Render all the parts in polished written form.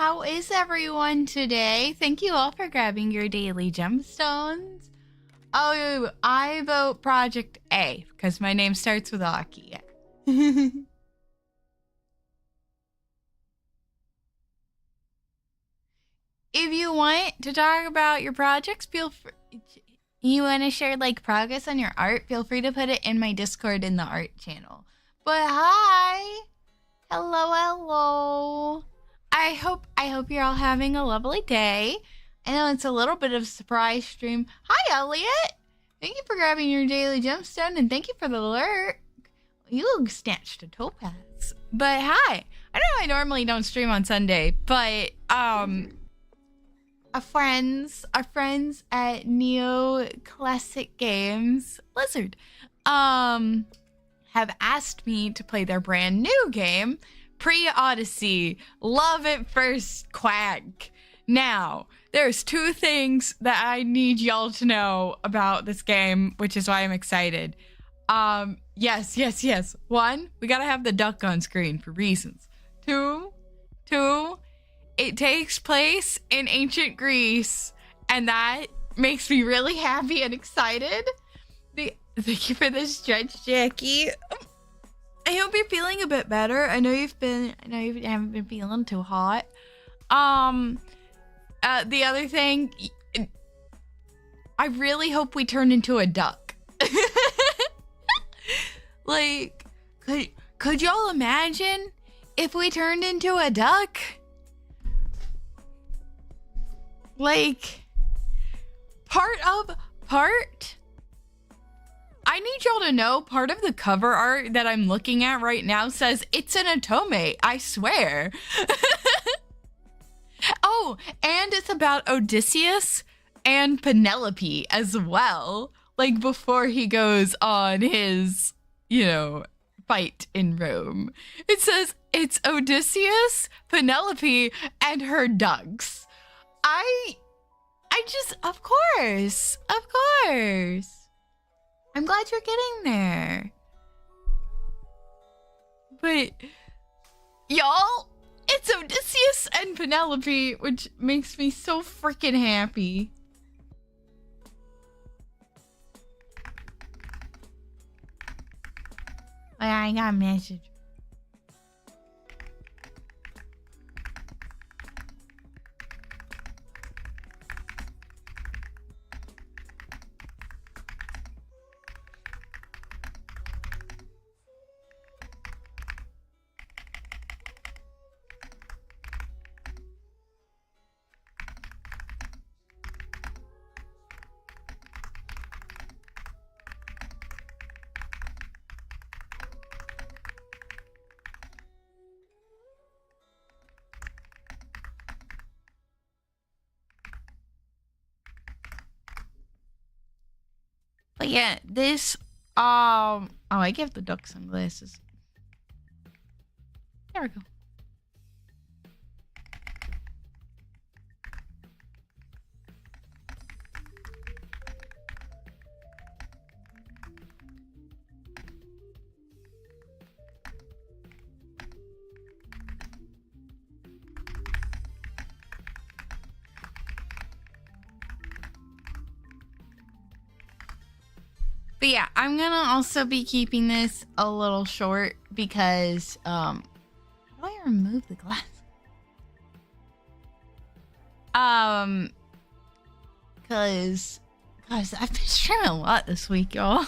How is everyone today? Thank you all for grabbing your daily gemstones. Oh, I vote Project A because my name starts with Aki. If you want to talk about your projects, feel free. You want to share like progress on your art, feel free to put it in my Discord in the art channel. But hi. Hello. I hope you're all having a lovely day. I know it's a little bit of a surprise stream. Hi, Elliot. Thank you for grabbing your daily gemstone, and thank you for the alert. You snatched a topaz. But hi. I know I normally don't stream on Sunday, but our friends at Neo Classic Games Blizzard have asked me to play their brand new game, Odyssey, Love at First Quack. Now, there's two things that I need y'all to know about this game, which is why I'm excited. Yes. One, we gotta have the duck on screen for reasons. Two, it takes place in ancient Greece, and that makes me really happy and excited. Thank you for the stretch, Jackie. I hope you're feeling a bit better. I know you haven't been feeling too hot. The other thing, I really hope we turn into a duck. Like, could y'all imagine if we turned into a duck? Like, I need y'all to know, part of the cover art that I'm looking at right now says it's an Otome, I swear. Oh, and it's about Odysseus and Penelope as well. Like, before he goes on his, fight in Rome. It says it's Odysseus, Penelope, and her ducks. Of course. I'm glad you're getting there. But, y'all, it's Odysseus and Penelope, which makes me so freaking happy. I got a message. But yeah, this, oh, I gave the duck sunglasses. There we go. But yeah, I'm gonna also be keeping this a little short because, how do I remove the glass? Cause I've been streaming a lot this week, y'all.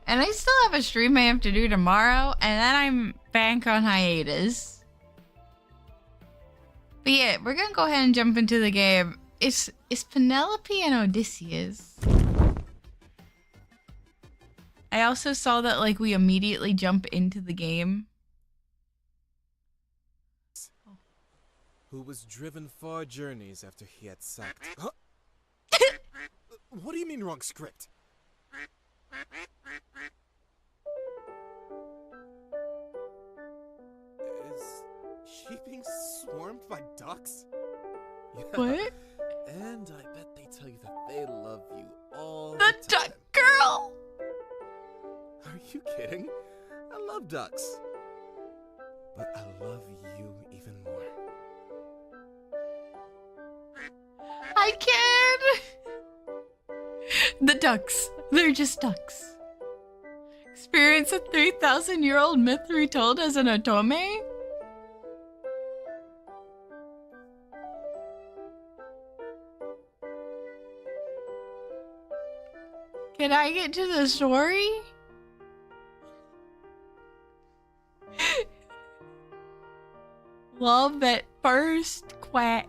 And I still have a stream I have to do tomorrow, and then I'm back on hiatus. But yeah, we're gonna go ahead and jump into the game. It's Penelope and Odysseus. I also saw that, like, we immediately jump into the game. Who was driven far journeys after he had sacked... Huh? What do you mean wrong script? Is she being swarmed by ducks? Yeah. What? And I bet they tell you that they love you all The the time. duck girl! Are you kidding? I love ducks. But I love you even more. Hi, kid. The ducks. They're just ducks. Experience a 3,000-year-old myth retold as an Otome? Can I get to the story? Love at first quack.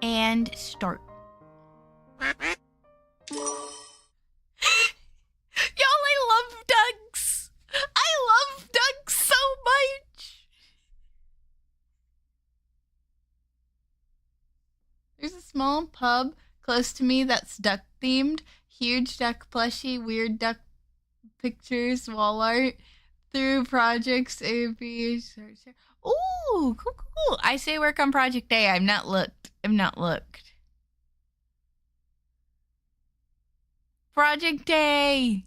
And start. Y'all, I love ducks. I love ducks so much. There's a small pub close to me that's duck themed. Huge duck plushie, weird duck pictures, wall art through projects. Ooh, cool, cool, cool. I say work on Project A. I've not looked. Project Day.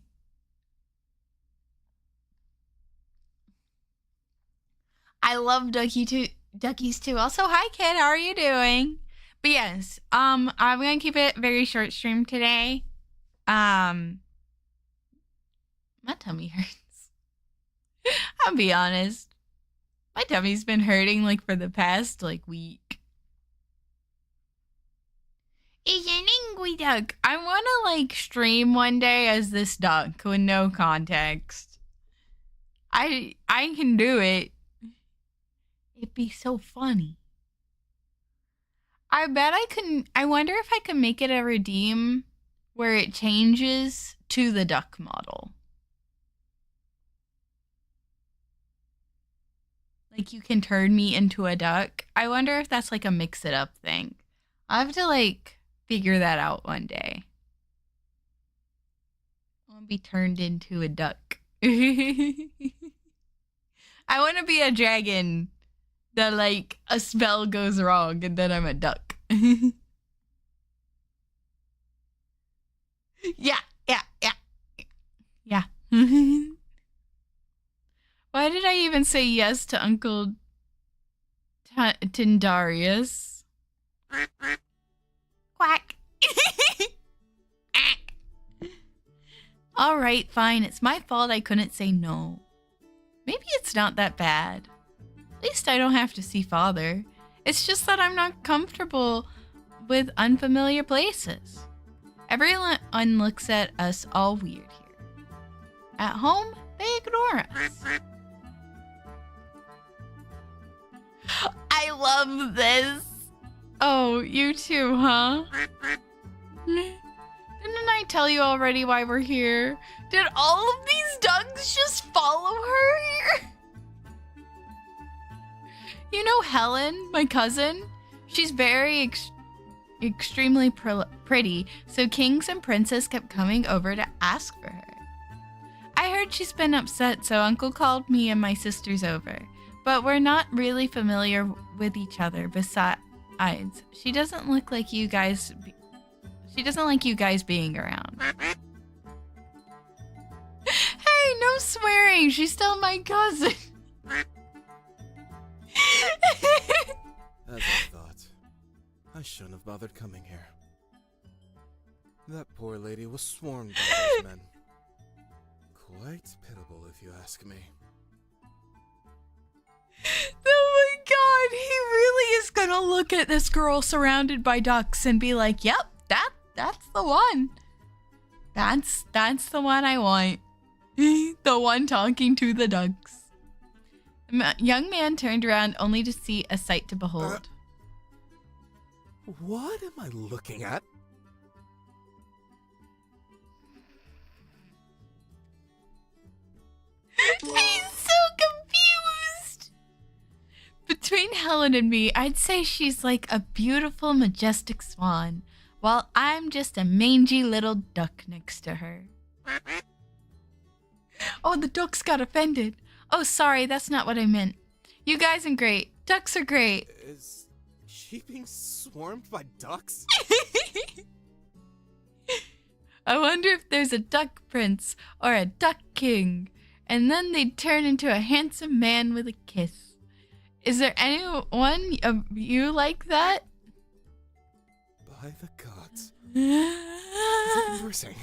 I love duckies too. Also, hi kid, how are you doing? But yes, I'm gonna keep it very short stream today. My tummy hurts. I'll be honest. My tummy's been hurting like for the past week. It's an angry duck. I wanna stream one day as this duck with no context. I can do it. It'd be so funny. I bet I can. I wonder if I can make it a redeem where it changes to the duck model. Like you can turn me into a duck. I wonder if that's a mix it up thing. I'll have to figure that out one day. I want to be turned into a duck. I want to be a dragon that a spell goes wrong and then I'm a duck. Yeah. Why did I even say yes to Uncle Tindarius? Quack. All right, fine. It's my fault I couldn't say no. Maybe it's not that bad. At least I don't have to see father. It's just that I'm not comfortable with unfamiliar places. Everyone looks at us all weird here. At home, they ignore us. I love this. Oh, you too, huh? Didn't I tell you already why we're here? Did all of these ducks just follow her here? You know Helen, my cousin? She's very extremely pretty, so kings and princes kept coming over to ask for her. I heard she's been upset, so Uncle called me and my sisters over. But we're not really familiar with each other. Besides, she doesn't look like you guys. She doesn't like you guys being around. Hey, no swearing. She's still my cousin. As I thought, I shouldn't have bothered coming here. That poor lady was swarmed by those men. Quite pitiable, if you ask me. Oh my god, he really is gonna look at this girl surrounded by ducks and be like, yep, that's the one. That's the one I want. The one talking to the ducks. The young man turned around only to see a sight to behold. What am I looking at? He's so confused. Between Helen and me, I'd say she's like a beautiful, majestic swan, while I'm just a mangy little duck next to her. Oh, the ducks got offended. Oh, sorry, that's not what I meant. You guys are great. Ducks are great. Is she being swarmed by ducks? I wonder if there's a duck prince or a duck king, and then they'd turn into a handsome man with a kiss. Is there anyone of you like that? By the gods. It's embarrassing.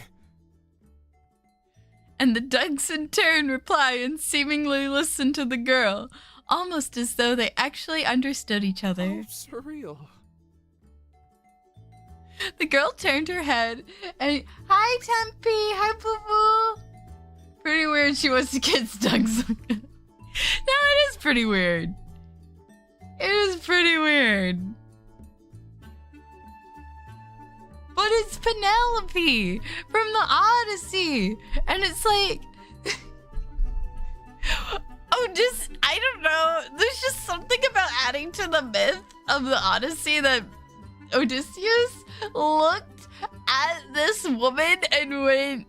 And the ducks in turn reply and seemingly listen to the girl, almost as though they actually understood each other. Oh, surreal. The girl turned her head and, hi, Tempe, hi, Boo Boo. Pretty weird she wants to kiss ducks. No, it is pretty weird. It is pretty weird. But it's Penelope from the Odyssey. And it's like, I don't know. There's just something about adding to the myth of the Odyssey that Odysseus looked at this woman and went,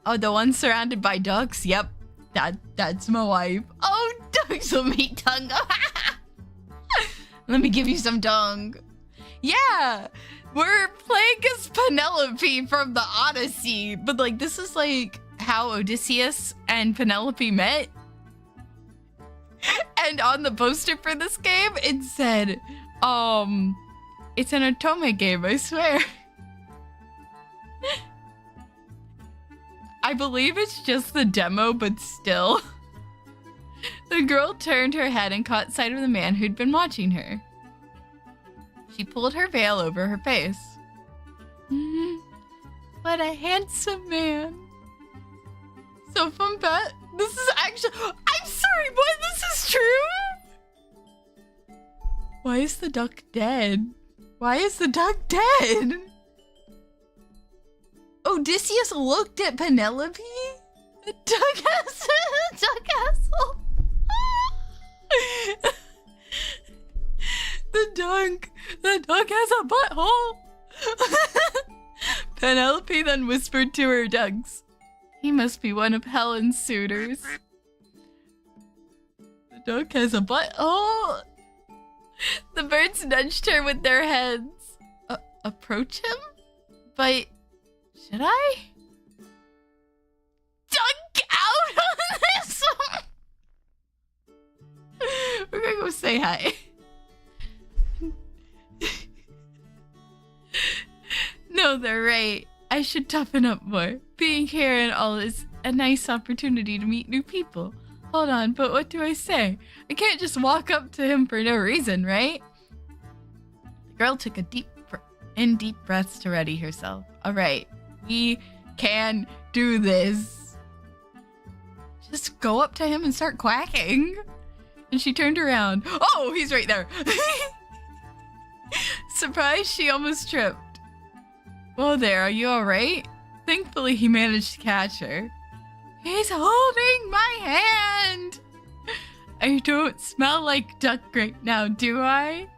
oh, the one surrounded by ducks? Yep, that's my wife. Oh, ducks will make tongue. Let me give you some tongue. Yeah, we're playing as Penelope from the Odyssey, but like this is like how Odysseus and Penelope met. And on the poster for this game, it said, it's an Otome game, I swear. I believe it's just the demo, but still. The girl turned her head and caught sight of the man who'd been watching her. She pulled her veil over her face. What a handsome man. So fun bet. This is actually... I'm sorry, boy, this is true? Why is the duck dead? Why is the duck dead? Odysseus looked at Penelope? The duck asshole. The duck has a butthole. Penelope then whispered to her ducks, he must be one of Helen's suitors. The duck has a butthole. The birds nudged her with their heads. Approach him? But should I? Duck out on this one. We're gonna go say hi. No, they're right. I should toughen up more. Being here and all is a nice opportunity to meet new people. Hold on, but what do I say? I can't just walk up to him for no reason, right? The girl took a deep breaths to ready herself. All right, we can do this. Just go up to him and start quacking. And she turned around. Oh, he's right there. Surprised, she almost tripped. Whoa there, are you all right? Thankfully, he managed to catch her. He's holding my hand. I don't smell like duck right now, do I?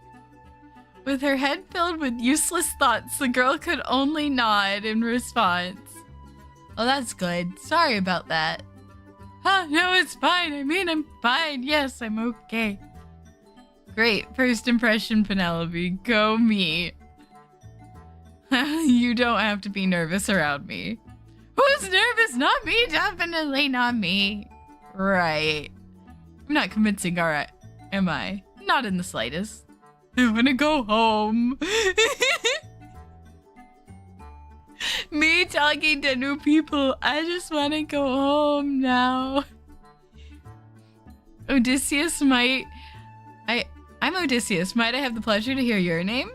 With her head filled with useless thoughts, the girl could only nod in response. Oh, that's good. Sorry about that. Huh, no, it's fine. I mean, I'm fine. Yes, I'm okay. Great. First impression, Penelope. Go me. You don't have to be nervous around me. Who's nervous? Not me. Definitely not me. Right. I'm not convincing, alright. Am I? Not in the slightest. I want to go home. Me talking to new people. I just want to go home now. Odysseus, I'm Odysseus. Might I have the pleasure to hear your name?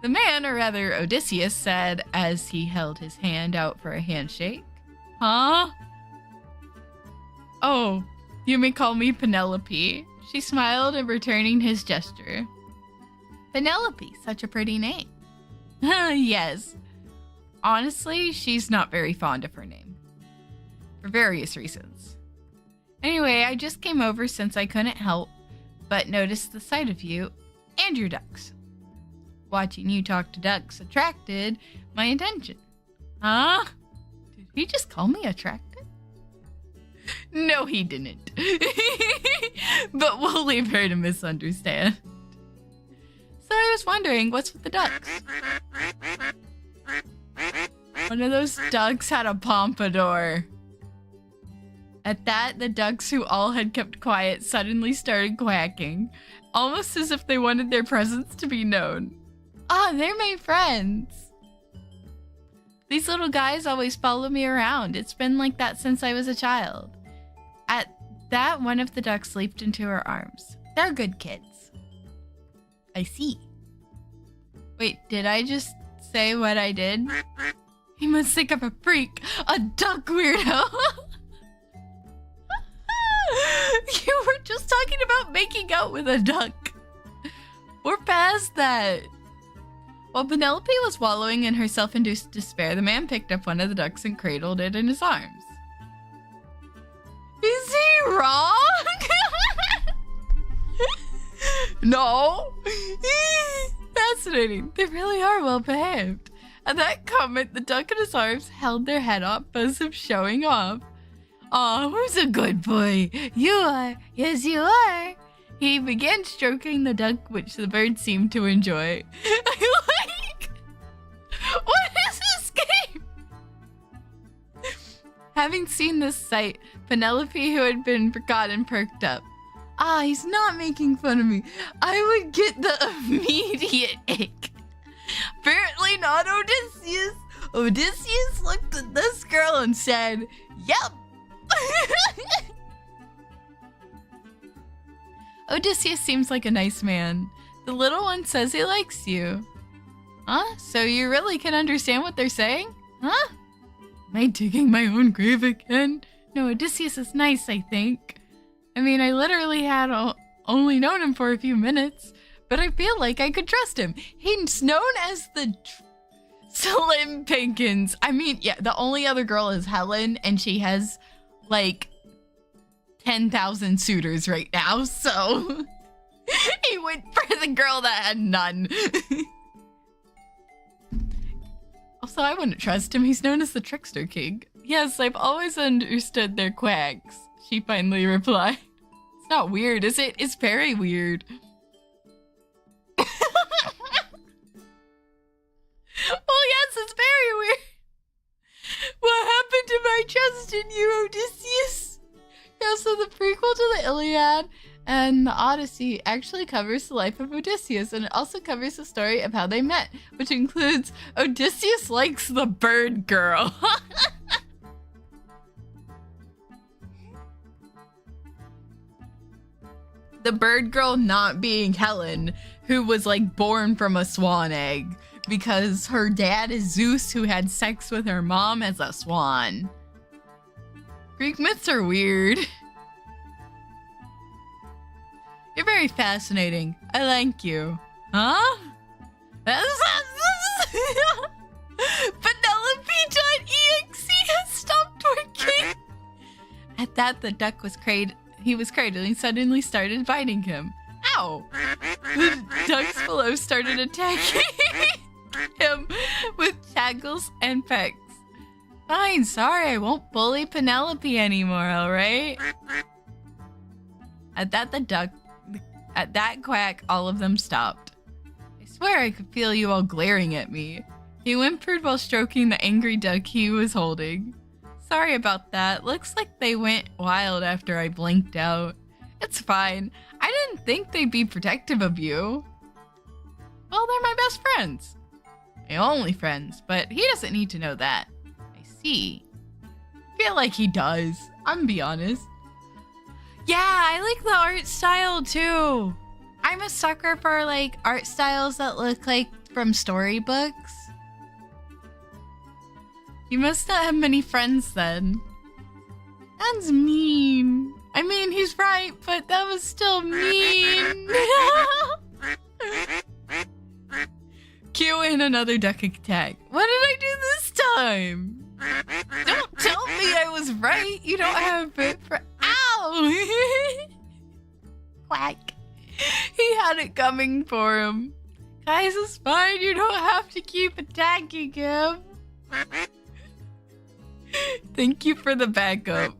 The man, or rather Odysseus, said as he held his hand out for a handshake. Huh? Oh, you may call me Penelope. She smiled in returning his gesture. Penelope, such a pretty name. Yes. Honestly, she's not very fond of her name. For various reasons. Anyway, I just came over since I couldn't help but notice the sight of you and your ducks. Watching you talk to ducks attracted my attention. Huh? Did he just call me attractive? No, he didn't. But we'll leave her to misunderstand. So I was wondering, what's with the ducks? One of those ducks had a pompadour. At that, the ducks, who all had kept quiet, suddenly started quacking, almost as if they wanted their presence to be known. Ah, they're my friends. These little guys always follow me around. It's been like that since I was a child. At that, one of the ducks leaped into her arms. They're good kids. I see. Wait, did I just say what I did? He must think I'm a freak, a duck weirdo. You were just talking about making out with a duck. We're past that. While Penelope was wallowing in her self-induced despair, the man picked up one of the ducks and cradled it in his arms. Is he wrong? No. Fascinating. They really are well behaved. At that comment, the duck in his arms held their head up as if showing off. Aw, who's a good boy? You are. Yes, you are. He began stroking the duck, which the bird seemed to enjoy. What is this game? Having seen this sight, Penelope, who had been forgotten, perked up. Ah, he's not making fun of me. I would get the immediate ick. Apparently not Odysseus. Odysseus looked at this girl and said, "Yep." Odysseus seems like a nice man. The little one says he likes you. Huh? So you really can understand what they're saying? Huh? Am I digging my own grave again? No, Odysseus is nice, I think. I mean, I literally had only known him for a few minutes, but I feel like I could trust him. He's known as the Slim Pinkins. I mean, yeah, the only other girl is Helen, and she has, like, 10,000 suitors right now, so he went for the girl that had none. Also, I wouldn't trust him. He's known as the Trickster King. Yes, I've always understood their quacks, she finally replied. It's not weird, is it? It's very weird. Well, yes, it's very weird. What happened to my trust in you, Odysseus? Yeah, so the prequel to the Iliad and the Odyssey actually covers the life of Odysseus, and it also covers the story of how they met, which includes Odysseus likes the bird girl. The bird girl not being Helen, who was like born from a swan egg, because her dad is Zeus, who had sex with her mom as a swan. Greek myths are weird. You're very fascinating. I like you. Huh? Penelope.exe has stopped working. At that, the duck was cradling suddenly started biting him. Ow! The ducks below started attacking him with tackles and pecks. Fine, sorry, I won't bully Penelope anymore, alright? At that quack, all of them stopped. I swear I could feel you all glaring at me. He whimpered while stroking the angry duck he was holding. Sorry about that. Looks like they went wild after I blinked out. It's fine. I didn't think they'd be protective of you. Well, they're my best friends. My only friends, but he doesn't need to know that. I see. I feel like he does. I'm gonna be honest. Yeah, I like the art style too. I'm a sucker for like art styles that look like from storybooks. You must not have many friends then. That's mean. I mean, he's right, but that was still mean. Cue in another duck attack. What did I do this time? Don't tell me I was right. You don't have it for... Ow! Quack. He had it coming for him. Guys, it's fine. You don't have to keep attacking him. Thank you for the backup.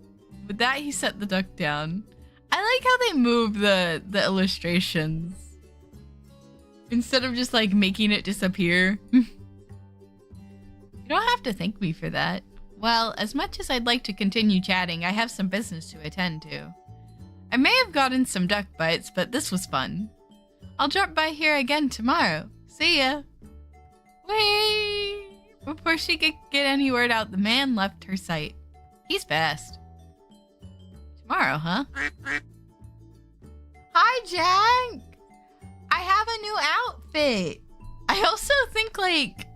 With that, he set the duck down. I like how they move the illustrations. Instead of just like making it disappear. You don't have to thank me for that. Well, as much as I'd like to continue chatting, I have some business to attend to. I may have gotten some duck bites, but this was fun. I'll drop by here again tomorrow. See ya. Whee! Before she could get any word out, the man left her sight. He's fast. Tomorrow, huh? Hi, Jack! I have a new outfit. I also think, like,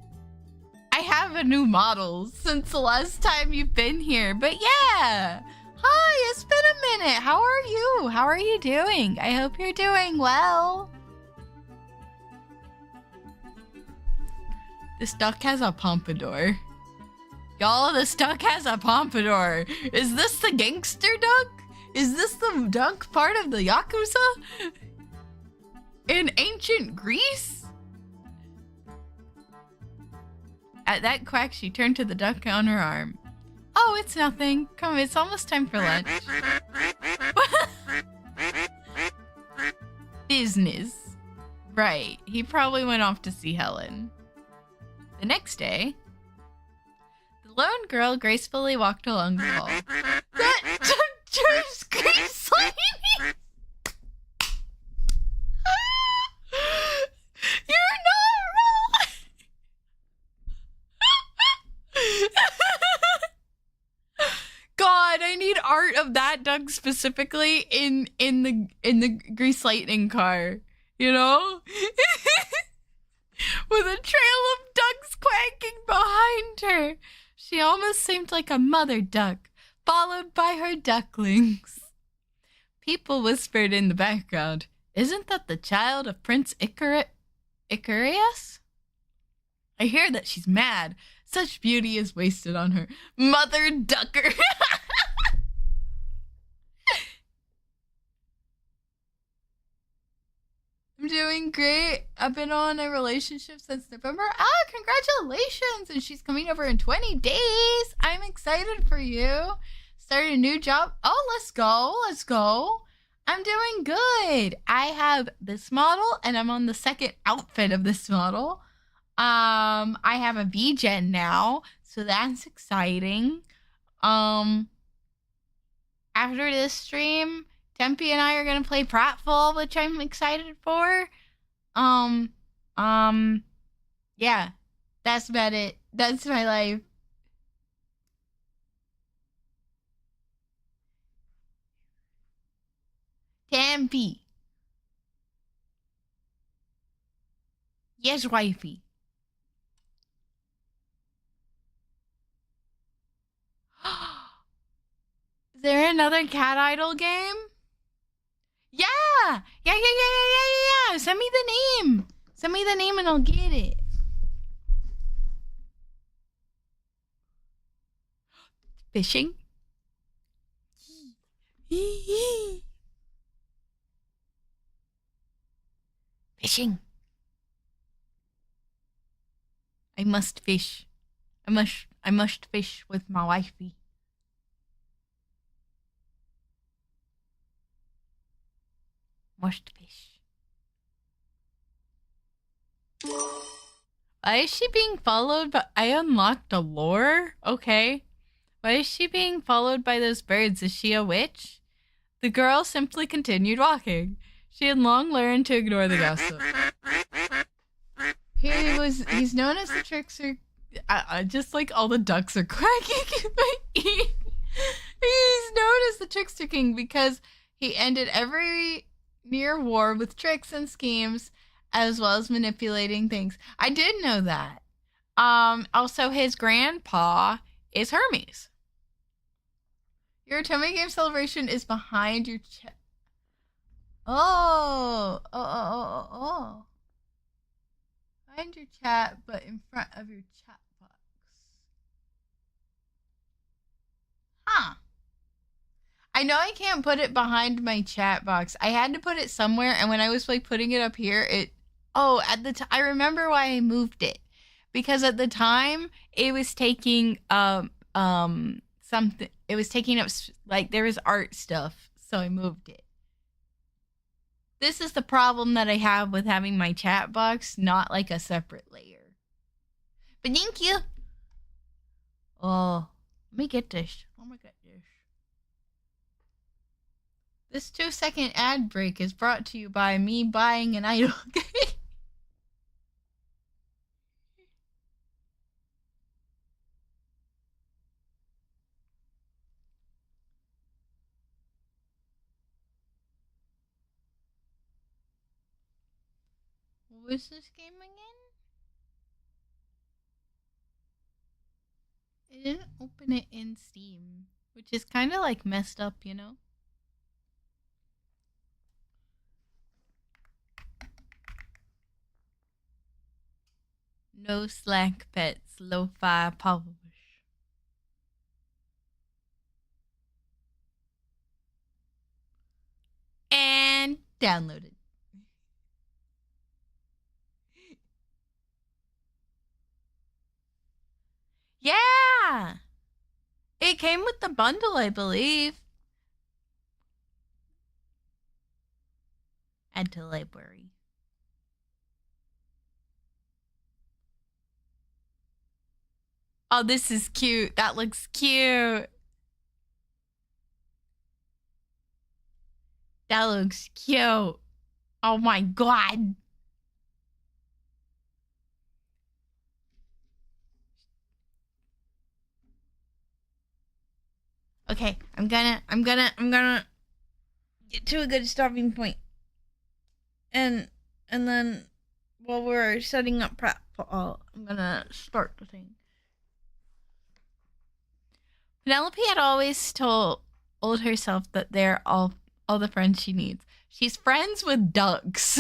I have a new model since the last time you've been here. But yeah! Hi, it's been a minute. How are you? How are you doing? I hope you're doing well. This duck has a pompadour. Y'all, this duck has a pompadour. Is this the gangster duck? Is this the duck part of the Yakuza? In ancient Greece? At that quack, she turned to the duck on her arm. Oh, it's nothing. Come, it's almost time for lunch. Business. Right. He probably went off to see Helen. The next day, the lone girl gracefully walked along the hall. That just grease lightning! You're not wrong! God, I need art of that duck specifically in the grease lightning car. You know? With a trail of ducks quacking behind her. She almost seemed like a mother duck, followed by her ducklings. People whispered in the background, "Isn't that the child of Prince Icarus? I hear that she's mad. Such beauty is wasted on her. Mother ducker." I'm doing great. I've been on a relationship since November. Ah, congratulations. And she's coming over in 20 days. I'm excited for you. Started a new job. Oh, let's go. Let's go. I'm doing good. I have this model and I'm on the second outfit of this model. I have a V-Gen now, so that's exciting. After this stream, Tempe and I are gonna play Pratfall, which I'm excited for. Yeah, that's about it. That's my life. Tempe. Yes, wifey. Is there another Cat Idol game? Yeah! Yeah. Send me the name. Send me the name and I'll get it. Fishing? Fishing. I must fish. I must fish with my wifey. Must fish. Why is she being followed by... I unlocked a lure? Okay. Why is she being followed by those birds? Is she a witch? The girl simply continued walking. She had long learned to ignore the gossip. He's known as the trickster. Just like all the ducks are quacking in my ear. He's known as the trickster king because he ended every near war with tricks and schemes, as well as manipulating things. I did know that. Also, his grandpa is Hermes. Your Otome game celebration is behind your chat. Oh. Behind your chat, but in front of your chat box. Huh. I know I can't put it behind my chat box. I had to put it somewhere, and when I was like putting it up here, I remember why I moved it. Because at the time it was taking something. It was taking up, like, there was art stuff, so I moved it. This is the problem that I have with having my chat box not like a separate layer. But thank you. Oh, let me get this. Oh my goodness. This 2-second ad break is brought to you by me buying an idol. What was this game again? It didn't open it in Steam, which is kind of like messed up, you know? No Slack Pets, Lo-Fi Publish. And downloaded. Yeah! It came with the bundle, I believe. Add to library. Oh, this is cute. That looks cute. That looks cute. Oh my god. Okay, I'm gonna get to a good stopping point. And then while we're setting up prep, I'm gonna start the thing. Penelope had always told herself that they're all the friends she needs. She's friends with ducks.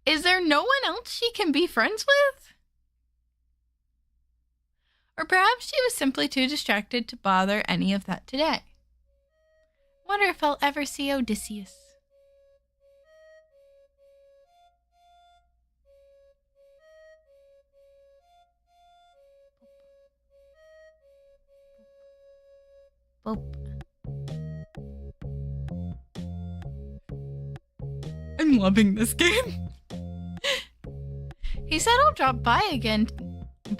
Is there no one else she can be friends with? Or perhaps she was simply too distracted to bother any of that today. Wonder if I'll ever see Odysseus. Boop. I'm loving this game. He said I'll drop by again.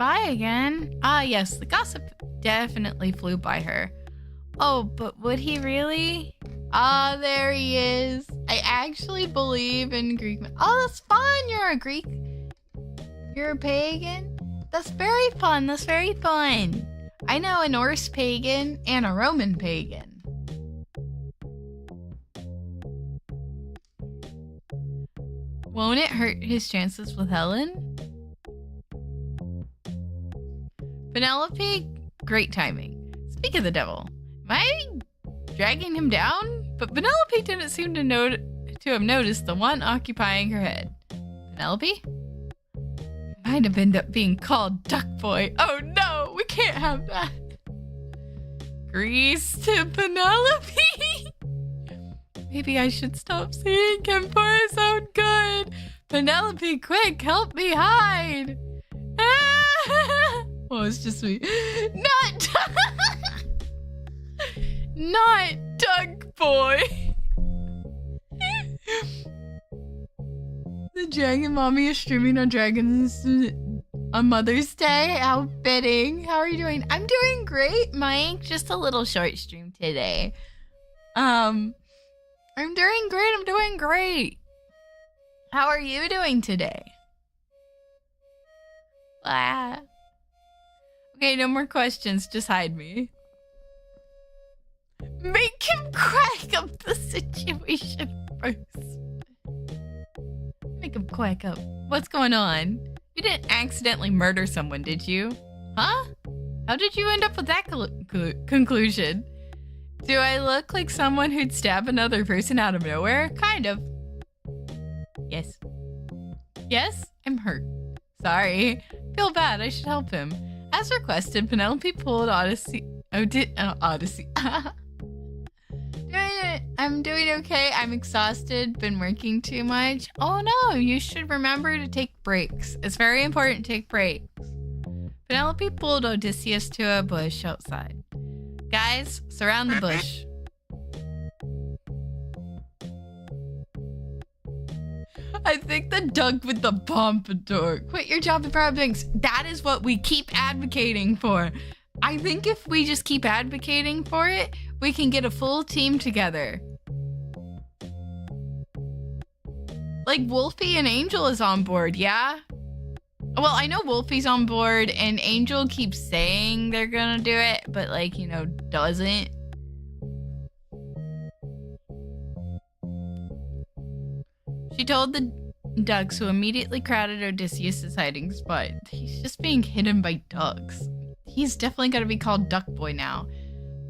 Ah, yes, the gossip definitely flew by her. Oh, but would he really? Ah, there he is. I actually believe in Greek. Oh, that's fun. You're a Greek. You're a pagan. That's very fun. That's very fun. I know a Norse pagan and a Roman pagan. Won't it hurt his chances with Helen? Penelope, great timing. Speak of the devil, am I dragging him down? But Penelope didn't seem to have noticed the one occupying her head. Penelope? Might have ended up being called Duck Boy. Oh no, we can't have that. Grease to Penelope. Maybe I should stop seeing him for his own good. Penelope, quick, help me hide. Oh, it's just me. Not Duck Boy. The Dragon Mommy is streaming on on Mother's Day. How fitting. How are you doing? I'm doing great, Mike. Just a little short stream today. I'm doing great. How are you doing today? Ah. Okay, no more questions. Just hide me. Make him crack up the situation first. Make him quack up. What's going on? You didn't accidentally murder someone, did you? Huh? How did you end up with that conclusion? Do I look like someone who'd stab another person out of nowhere? Kind of. Yes. Yes? I'm hurt. Sorry. Feel bad. I should help him. As requested, Penelope pulled Odyssey. Odyssey. I'm doing okay. I'm exhausted. Been working too much. Oh no, you should remember to take breaks. It's very important to take breaks. Penelope pulled Odysseus to a bush outside. Guys, surround the bush. I think the duck with the pompadour. Quit your job and grab things. That is what we keep advocating for. I think if we just keep advocating for it, we can get a full team together. Like Wolfie and Angel is on board, yeah? Well, I know Wolfie's on board and Angel keeps saying they're gonna do it, but like, you know, doesn't. She told the ducks, who immediately crowded Odysseus' hiding spot. He's just being hidden by ducks. He's definitely gonna be called Duck Boy now.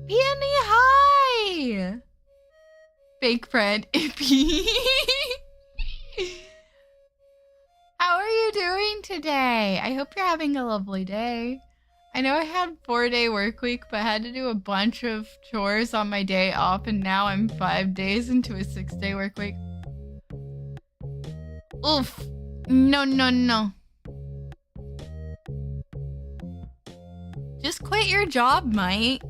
Peony, hi! Fake friend, Ippy. How are you doing today? I hope you're having a lovely day. I know I had 4-day work week, but I had to do a bunch of chores on my day off, and now I'm 5 days into a 6-day work week. Oof. No, no, no. Just quit your job, Mike.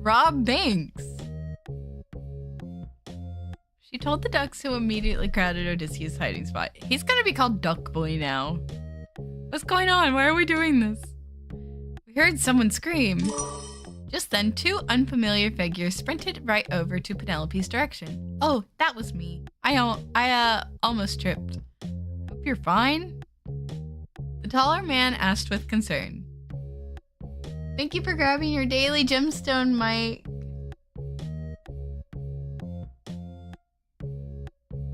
Rob Banks. She told the ducks, who immediately crowded Odysseus' hiding spot. He's gonna be called Duck Boy now. What's going on? Why are we doing this? We heard someone scream. Just then, 2 unfamiliar figures sprinted right over to Penelope's direction. Oh, that was me. I almost tripped. Hope you're fine? The taller man asked with concern. Thank you for grabbing your daily gemstone, Mike.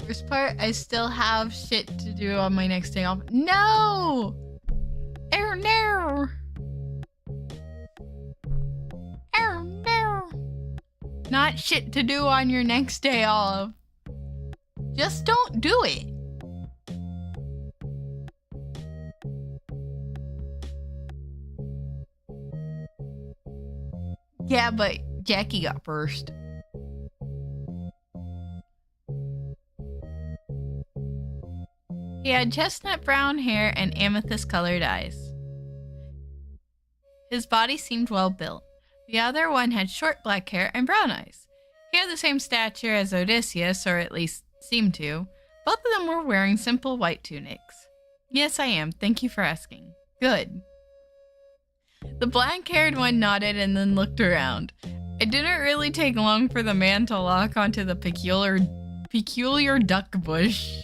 Worst part, I still have shit to do on my next day off. No! Oh no! Oh no! Not shit to do on your next day off. Just don't do it. Yeah, but Jackie got first. He had chestnut brown hair and amethyst colored eyes. His body seemed well built. The other one had short black hair and brown eyes. He had the same stature as Odysseus, or at least seemed to. Both of them were wearing simple white tunics. Yes, I am. Thank you for asking. Good. The black-haired one nodded and then looked around. It didn't really take long for the man to lock onto the peculiar duck bush.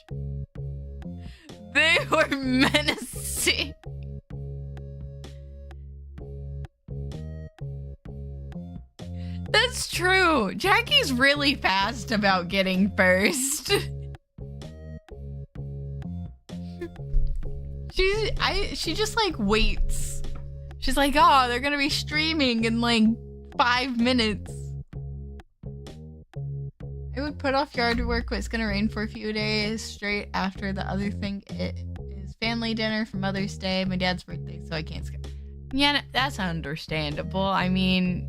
They were menacing. That's true. Jackie's really fast about getting first. She just like waits. She's like, oh, they're gonna be streaming in like 5 minutes. I would put off yard work, but it's gonna rain for a few days straight after the other thing. It is family dinner for Mother's Day, my dad's birthday, so I can't skip. Yeah, that's understandable. I mean,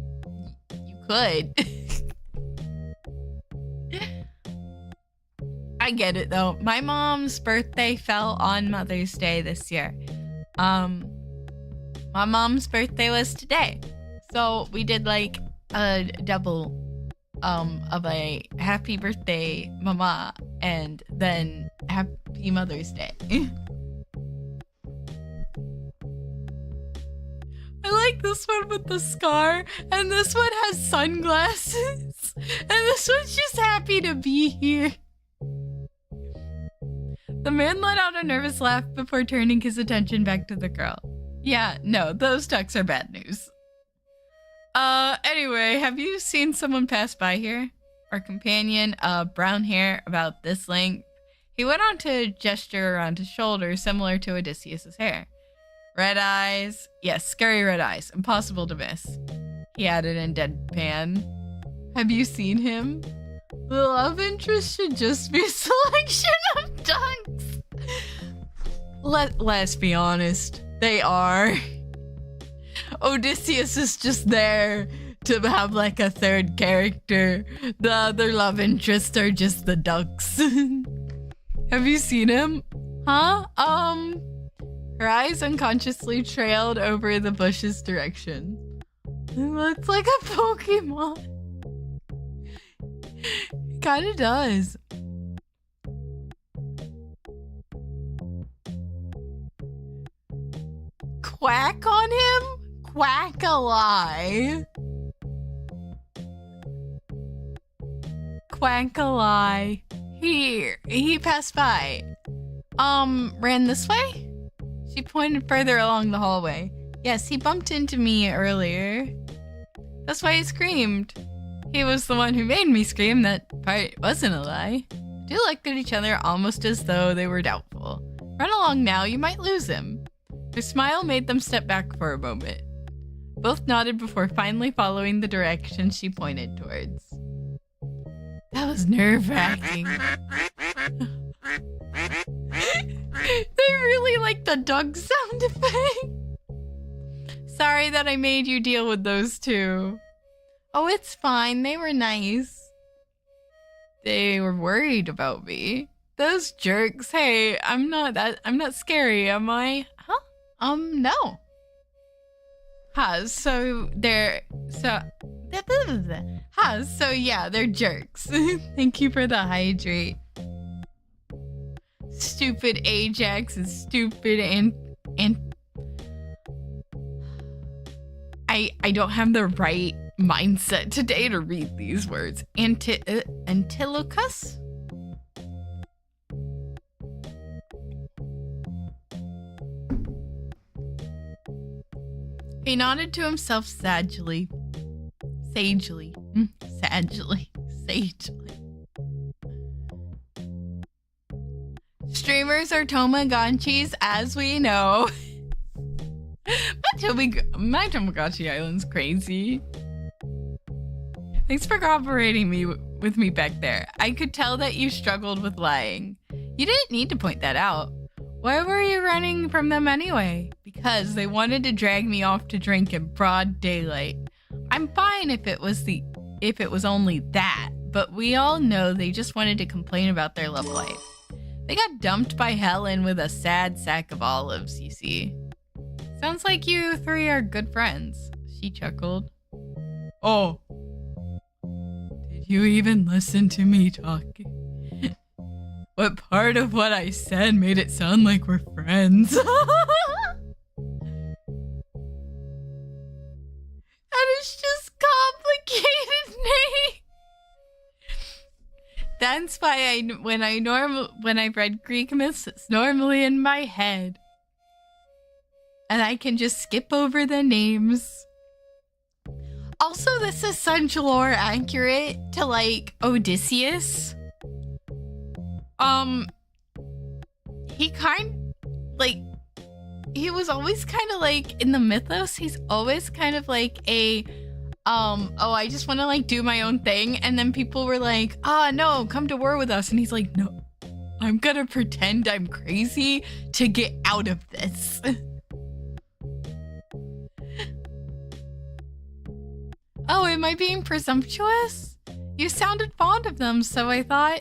you could. I get it though. My mom's birthday fell on Mother's Day this year. My mom's birthday was today. So we did like a double of a happy birthday mama and then happy Mother's Day. I like this one with the scar, and this one has sunglasses, and this one's just happy to be here. The man let out a nervous laugh before turning his attention back to the girl. Yeah, no, those ducks are bad news. Anyway, have you seen someone pass by here? Our companion, brown hair, about this length. He went on to gesture around his shoulder, similar to Odysseus' hair. Red eyes. Yes, scary red eyes. Impossible to miss. He added in deadpan. Have you seen him? The love interest should just be a selection of ducks. Let's be honest. They are. Odysseus is just there to have like a third character. The other love interests are just the ducks. Have you seen him? Huh? Her eyes unconsciously trailed over the bush's direction. It looks like a Pokemon. It kinda does. Quack on him? Quack-a-lie. Quack-a-lie. He passed by. Ran this way? She pointed further along the hallway. Yes, he bumped into me earlier. That's why he screamed. He was the one who made me scream. That part wasn't a lie. The two looked at each other almost as though they were doubtful. Run along now, you might lose him. Her smile made them step back for a moment. Both nodded before finally following the direction she pointed towards. That was nerve-wracking. They really like the dog sound effect. Sorry that I made you deal with those two. Oh, it's fine. They were nice. They were worried about me. Those jerks. Hey, I'm not scary, am I? Huh? No. So yeah, they're jerks. Thank you for the hydrate. Stupid Ajax and stupid and I don't have the right mindset today to read these words. Antilochus? He nodded to himself sagely. Sagely. Streamers are Tamagotchis, as we know. My Tamagotchi island's crazy. Thanks for cooperating with me back there. I could tell that you struggled with lying. You didn't need to point that out. Why were you running from them anyway? Because they wanted to drag me off to drink in broad daylight. I'm fine if it was only that, but we all know they just wanted to complain about their love life. They got dumped by Helen with a sad sack of olives, you see. Sounds like you three are good friends, she chuckled. Oh. Did you even listen to me talking? What part of what I said made it sound like we're friends? That is just complicated, Nate. That's why when I read Greek myths, it's normally in my head. And I can just skip over the names. Also, this is such lore accurate to like Odysseus. He was always kind of like in the mythos, he's always kind of like a I just want to like do my own thing, and then people were like, no, come to war with us, and he's like, no, I'm gonna pretend I'm crazy to get out of this. Oh, am I being presumptuous? You sounded fond of them, so I thought,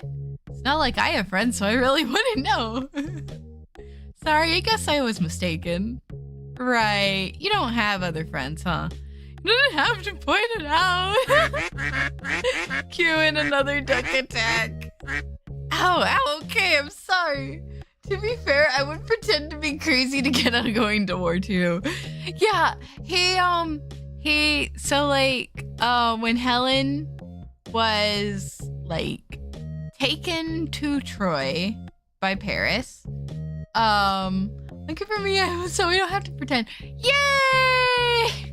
it's not like I have friends, so I really wouldn't know. Sorry, I guess I was mistaken. Right, you don't have other friends, huh? You didn't have to point it out. Cue in another duck attack. Ow, okay, I'm sorry. To be fair, I would pretend to be crazy to get out of going to war too. Yeah, when Helen was like taken to Troy by Paris, look for me, so we don't have to pretend. Yay!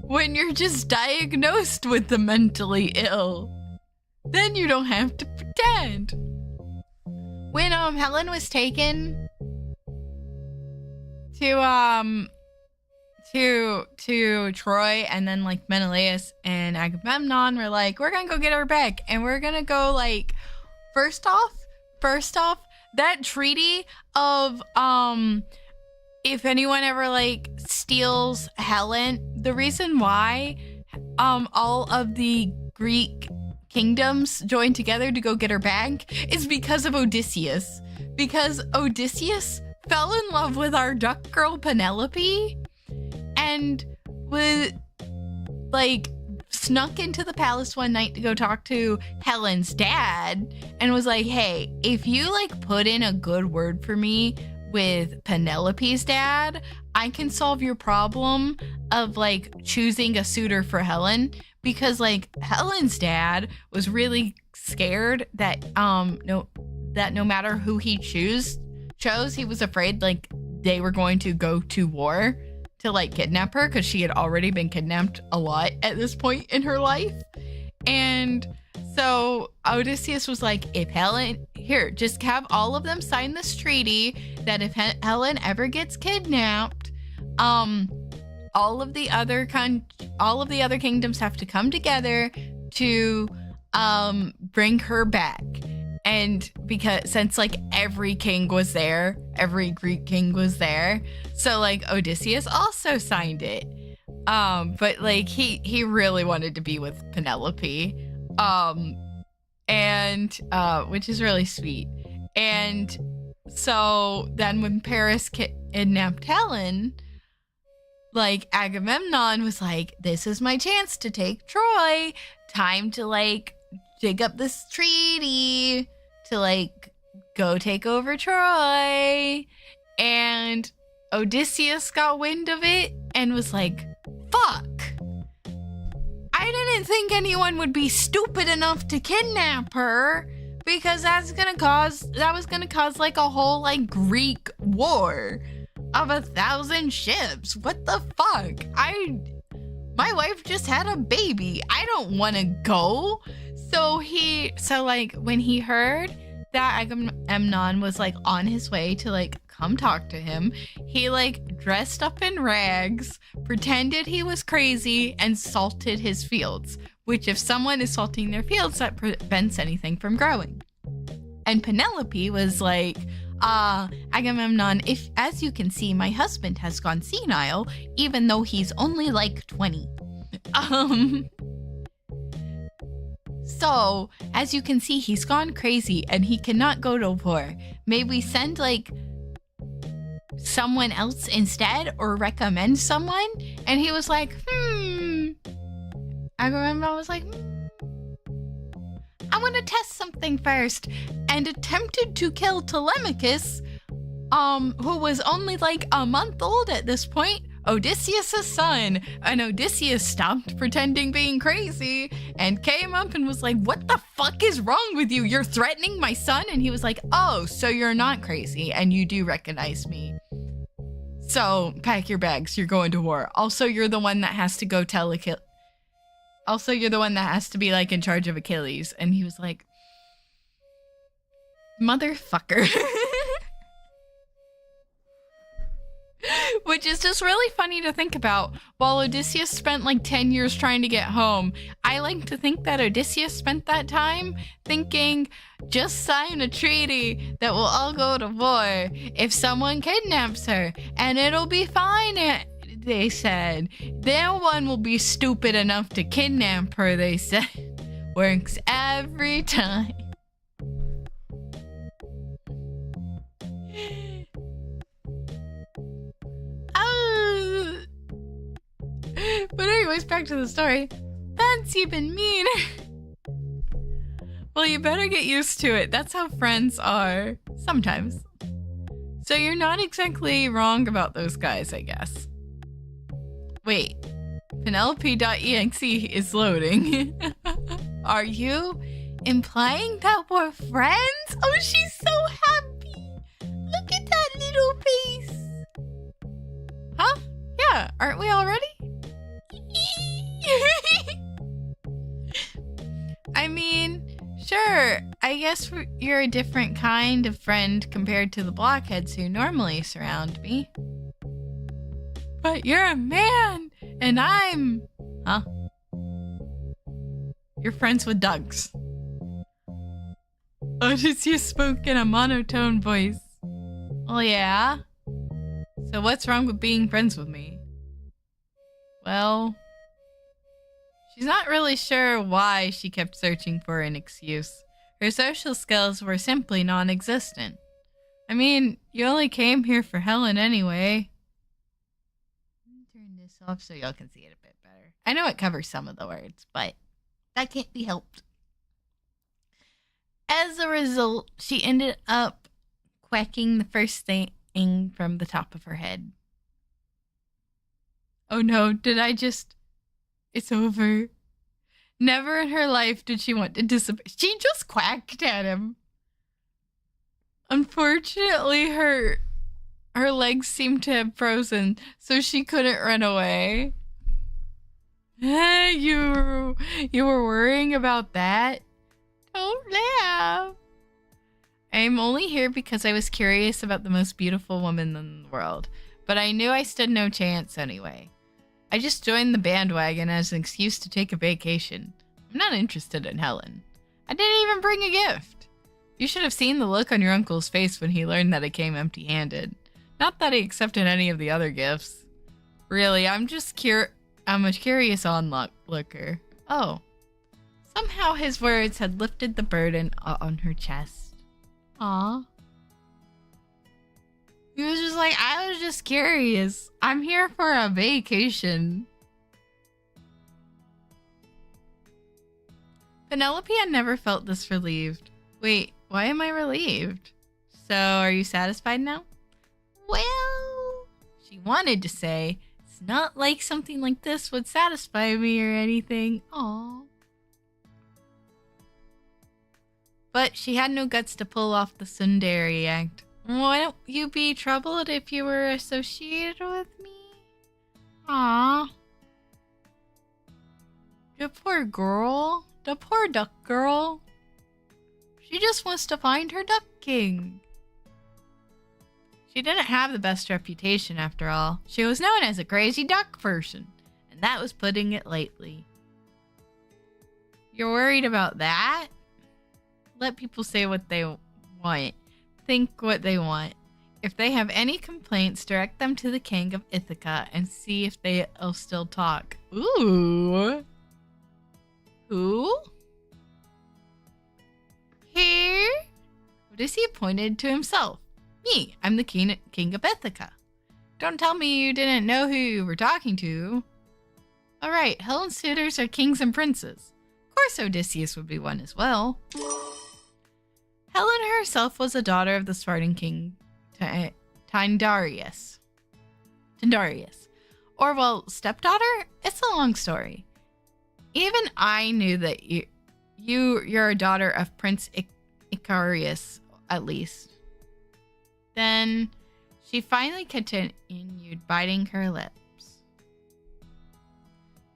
When you're just diagnosed with the mentally ill, then you don't have to pretend. When Helen was taken to Troy, and then like Menelaus and Agamemnon were like, we're gonna go get her back, and we're gonna go like first off that treaty of if anyone ever like steals Helen, the reason why all of the Greek kingdoms joined together to go get her back is because of Odysseus. Because Odysseus fell in love with our duck girl Penelope and was like snuck into the palace one night to go talk to Helen's dad and was like, hey, if you like put in a good word for me with Penelope's dad, I can solve your problem of like choosing a suitor for Helen, because like Helen's dad was really scared that no matter who he chose, he was afraid like they were going to go to war to like kidnap her, because she had already been kidnapped a lot at this point in her life. And so Odysseus was like, if Helen, here, just have all of them sign this treaty that if Helen ever gets kidnapped, all of the other kingdoms have to come together to bring her back. And because since like every king was there, every Greek king was there, so like Odysseus also signed it. But like he really wanted to be with Penelope, and which is really sweet. And so then when Paris kidnapped Helen, like Agamemnon was like, this is my chance to take Troy. Time to like dig up this treaty to like go take over Troy. And Odysseus got wind of it and was like, fuck, I didn't think anyone would be stupid enough to kidnap her, because that was gonna cause like a whole like Greek war of 1,000 ships. What the fuck? My wife just had a baby. I don't want to go. So like when he heard that Agamemnon was like on his way to like come talk to him, he like dressed up in rags, pretended he was crazy, and salted his fields, which if someone is salting their fields, that prevents anything from growing. And Penelope was like, Agamemnon, if, as you can see, my husband has gone senile, even though he's only like 20. So, as you can see, he's gone crazy and he cannot go to war. May we send like someone else instead, or recommend someone? And he was like, Agamemnon was like, I want to test something first, and attempted to kill Telemachus, who was only like a month old at this point, Odysseus' son. And Odysseus stopped pretending being crazy and came up and was like, what the fuck is wrong with you? You're threatening my son? And he was like, oh, so you're not crazy and you do recognize me. So pack your bags, you're going to war. Also, you're the one that has to go tell Achilles. Also, you're the one that has to be like in charge of Achilles. And he was like, motherfucker. Which is just really funny to think about. While Odysseus spent like 10 years trying to get home, I like to think that Odysseus spent that time thinking, just sign a treaty that we'll all go to war if someone kidnaps her, and it'll be fine, they said. No one will be stupid enough to kidnap her, they said. Works every time. But anyways, back to the story. That's even mean. Well, you better get used to it. That's how friends are sometimes. So you're not exactly wrong about those guys, I guess. Wait, Penelope.exe is loading. Are you implying that we're friends? Oh, she's so happy. Look at that little face. Huh? Yeah, aren't we already? I mean, sure, I guess you're a different kind of friend compared to the blockheads who normally surround me. But you're a man, and I'm... Huh? You're friends with dogs. Odysseus spoke in a monotone voice. Oh yeah? So what's wrong with being friends with me? Well, She's not really sure why she kept searching for an excuse. Her social skills were simply non-existent. I mean, you only came here for Helen anyway. Turn this off so y'all can see it a bit better. I know it covers some of the words, but that can't be helped. As a result, she ended up quacking the first thing from the top of her head. Oh no, did I just... It's over. Never in her life did she want to disappear. She just quacked at him. Unfortunately, her legs seemed to have frozen, so she couldn't run away. You were worrying about that? Don't laugh. I'm only here because I was curious about the most beautiful woman in the world, but I knew I stood no chance anyway. I just joined the bandwagon as an excuse to take a vacation. I'm not interested in Helen. I didn't even bring a gift. You should have seen the look on your uncle's face when he learned that I came empty-handed. Not that he accepted any of the other gifts. Really, I'm a curious onlooker. Oh. Somehow his words had lifted the burden on her chest. Aw. He was just like, I was just curious. I'm here for a vacation. Penelope had never felt this relieved. Wait, why am I relieved? So, are you satisfied now? Well, she wanted to say, it's not like something like this would satisfy me or anything. Aw. But she had no guts to pull off the tsundere act. Wouldn't you be troubled if you were associated with me? Aww. The poor girl. The poor duck girl. She just wants to find her duck king. She didn't have the best reputation after all. She was known as a crazy duck person, and that was putting it lightly. You're worried about that? Let people say what they want. Think what they want. If they have any complaints, direct them to the king of Ithaca and see if they'll still talk. Ooh. Who? Here? Odyssey pointed to himself. Me, I'm the king of Ithaca. Don't tell me you didn't know who you were talking to. Alright, Helen's suitors are kings and princes. Of course Odysseus would be one as well. Helen herself was a daughter of the Spartan king Tyndareus. Or, well, stepdaughter? It's a long story. Even I knew that you're a daughter of Prince Icarius, at least. Then she finally continued, biting her lips.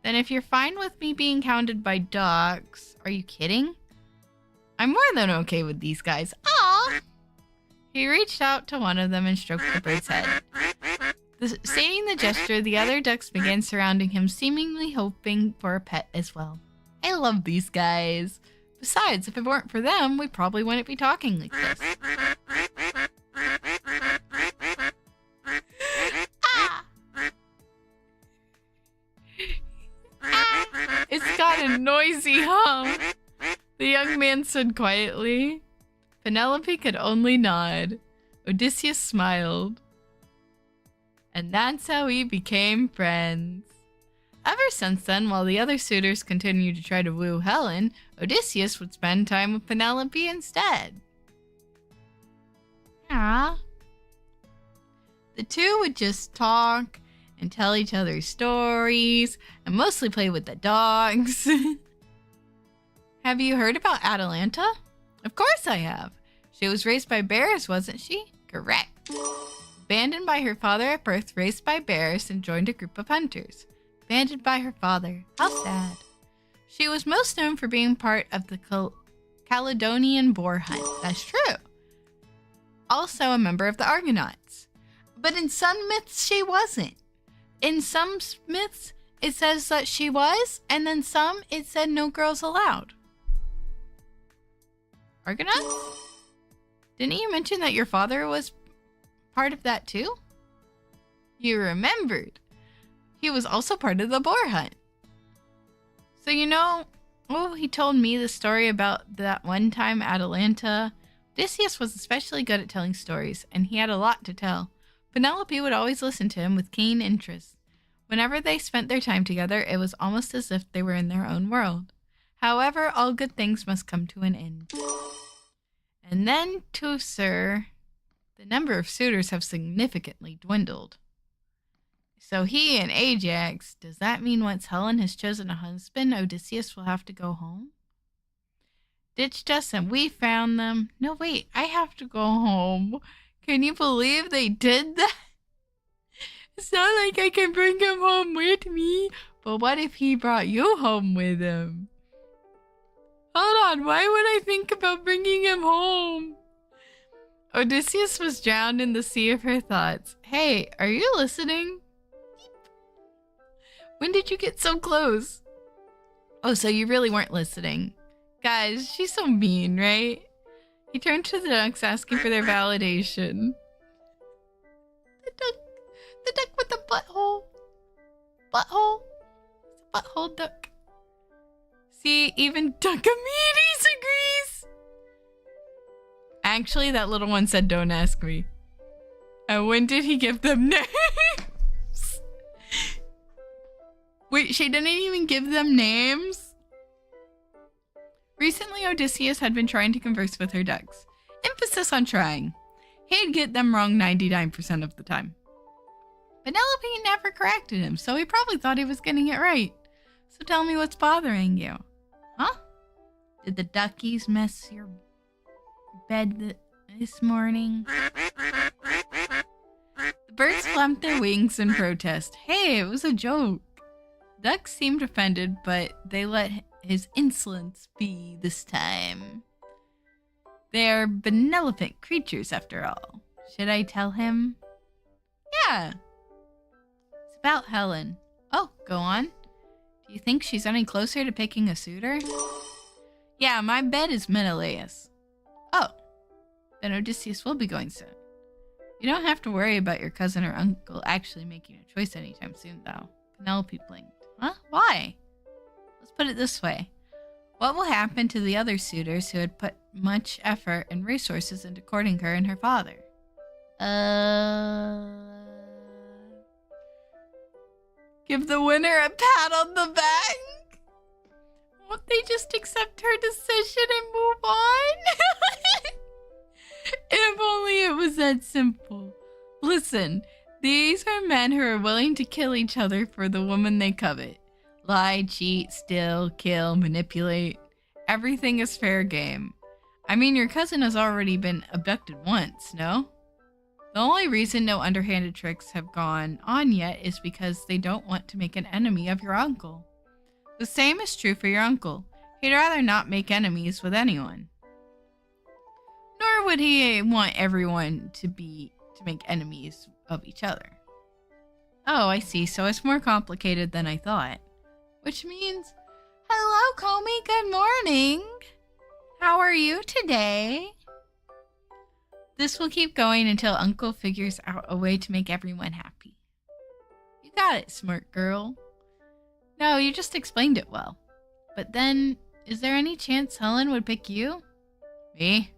Then if you're fine with me being hounded by dogs, are you kidding? I'm more than okay with these guys. Aww! He reached out to one of them and stroked the bird's head. Seeing the gesture, the other ducks began surrounding him, seemingly hoping for a pet as well. I love these guys. Besides, if it weren't for them, we probably wouldn't be talking like this. Ah! It's got a noisy hum. The young man said quietly. Penelope could only nod. Odysseus smiled. And that's how we became friends. Ever since then, while the other suitors continued to try to woo Helen, Odysseus would spend time with Penelope instead. Ah. The two would just talk and tell each other stories and mostly play with the dogs. Have you heard about Atalanta? Of course I have. She was raised by bears, wasn't she? Correct. Abandoned by her father at birth, raised by bears, and joined a group of hunters. Abandoned by her father. How sad. She was most known for being part of the Caledonian boar hunt. That's true. Also a member of the Argonauts. But in some myths, she wasn't. In some myths, it says that she was, and then some, it said no girls allowed. Argonauts? Didn't you mention that your father was part of that too? You remembered. He was also part of the boar hunt. So he told me the story about that one time at Atlanta. Odysseus was especially good at telling stories, and he had a lot to tell. Penelope would always listen to him with keen interest. Whenever they spent their time together, it was almost as if they were in their own world. However, all good things must come to an end. And then, too, sir, the number of suitors have significantly dwindled. So he and Ajax, does that mean once Helen has chosen a husband, Odysseus will have to go home? Ditched us and we found them. No, wait, I have to go home. Can you believe they did that? It's not like I can bring him home with me, but what if he brought you home with him? Hold on, why would I think about bringing him home? Odysseus was drowned in the sea of her thoughts. Hey, are you listening? When did you get so close? Oh, so you really weren't listening. Guys, she's so mean, right? He turned to the ducks asking for their validation. The duck with the butthole. Butthole? It's a butthole duck. See, even Duckamedes agrees. Actually, that little one said, don't ask me. And when did he give them names? Wait, she didn't even give them names? Recently, Odysseus had been trying to converse with her ducks. Emphasis on trying. He'd get them wrong 99% of the time. Penelope never corrected him, so he probably thought he was getting it right. So tell me what's bothering you. Huh? Did the duckies mess your bed this morning? The birds flapped their wings in protest. Hey, it was a joke. Ducks seemed offended, but they let his insolence be this time. They're benevolent creatures, after all. Should I tell him? Yeah. It's about Helen. Oh, go on. Do you think she's any closer to picking a suitor? Yeah, my bet is Menelaus. Oh, then Odysseus will be going soon. You don't have to worry about your cousin or uncle actually making a choice anytime soon, though. Penelope blinked. Huh? Why? Let's put it this way. What will happen to the other suitors who had put much effort and resources into courting her and her father? Give the winner a pat on the back? Won't they just accept her decision and move on? If only it was that simple. Listen, these are men who are willing to kill each other for the woman they covet. Lie, cheat, steal, kill, manipulate. Everything is fair game. I mean, your cousin has already been abducted once, no? The only reason no underhanded tricks have gone on yet is because they don't want to make an enemy of your uncle. The same is true for your uncle. He'd rather not make enemies with anyone. Nor would he want everyone to make enemies of each other. Oh, I see. So it's more complicated than I thought. Which means, hello, Comey. Good morning. How are you today? This will keep going until Uncle figures out a way to make everyone happy. You got it, smart girl. No, you just explained it well. But then, is there any chance Helen would pick you? Me?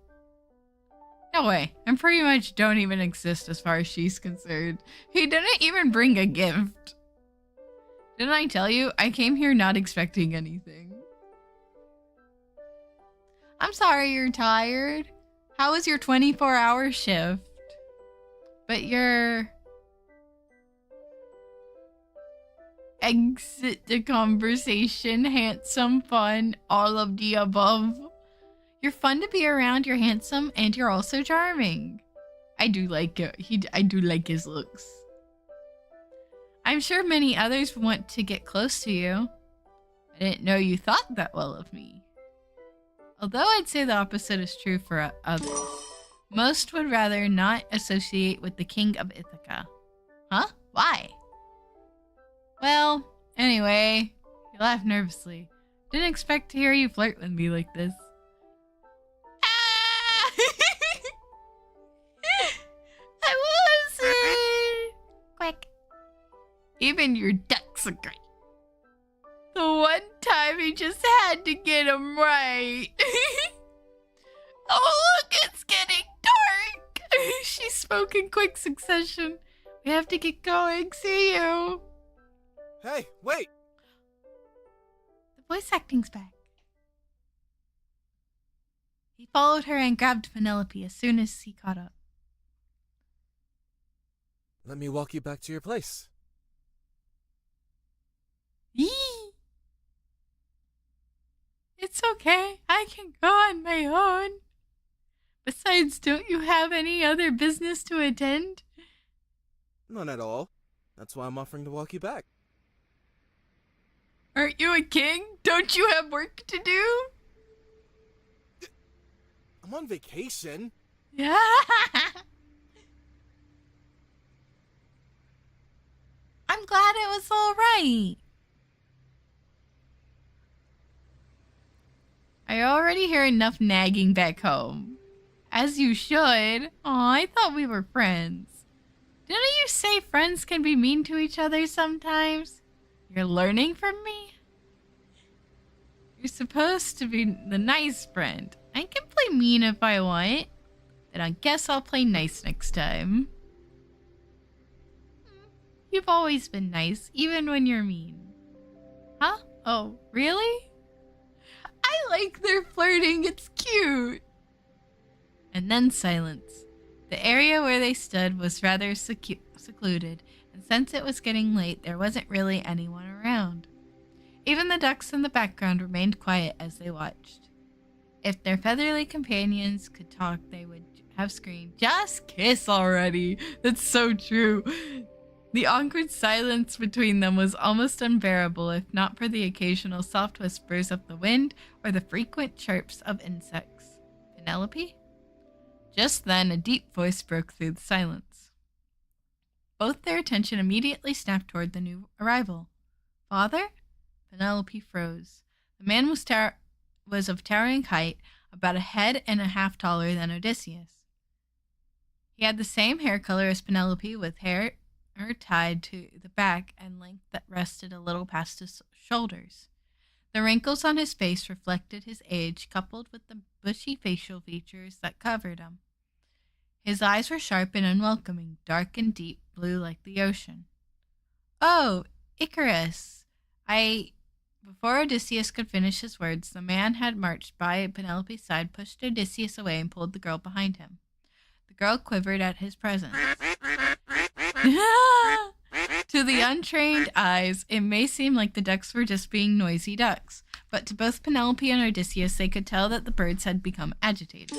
No way. I'm pretty much don't even exist as far as she's concerned. He didn't even bring a gift. Didn't I tell you? I came here not expecting anything. I'm sorry you're tired. How was your 24-hour shift? But your... exit the conversation, handsome, fun, all of the above. You're fun to be around, you're handsome, and you're also charming. I do like it. I do like his looks. I'm sure many others want to get close to you. I didn't know you thought that well of me. Although I'd say the opposite is true for others. Most would rather not associate with the king of Ithaca. Huh? Why? Well, anyway, you laugh nervously. Didn't expect to hear you flirt with me like this. I wasn't. Quick. Even your ducks agree. The one time time. He just had to get him right. Oh, look, it's getting dark. She spoke in quick succession. We have to get going. See you. Hey, wait! The voice acting's back. He followed her and grabbed Penelope as soon as he caught up. Let me walk you back to your place. Yee! It's okay. I can go on my own. Besides, don't you have any other business to attend? None at all. That's why I'm offering to walk you back. Aren't you a king? Don't you have work to do? I'm on vacation. Yeah. I'm glad it was all right. I already hear enough nagging back home. As you should. Aw, I thought we were friends. Didn't you say friends can be mean to each other sometimes? You're learning from me? You're supposed to be the nice friend. I can play mean if I want. Then I guess I'll play nice next time. You've always been nice, even when you're mean. Huh? Oh, really? I like their flirting. It's cute. And then silence. The area where they stood was rather secluded, and since it was getting late, there wasn't really anyone around. Even the ducks in the background remained quiet as they watched. If their feathery companions could talk, they would have screamed, "Just kiss already!" That's so true. The awkward silence between them was almost unbearable if not for the occasional soft whispers of the wind or the frequent chirps of insects. Penelope? Just then, a deep voice broke through the silence. Both their attention immediately snapped toward the new arrival. Father? Penelope froze. The man was of towering height, about a head and a half taller than Odysseus. He had the same hair color as Penelope, with hair tied to the back and length that rested a little past his shoulders. The wrinkles on his face reflected his age, coupled with the bushy facial features that covered him. His eyes were sharp and unwelcoming, dark and deep blue like the ocean. "Oh, Icarus!" Before Odysseus could finish his words, the man had marched by Penelope's side, pushed Odysseus away, and pulled the girl behind him. The girl quivered at his presence. To the untrained eyes, it may seem like the ducks were just being noisy ducks, but to both Penelope and Odysseus, they could tell that the birds had become agitated.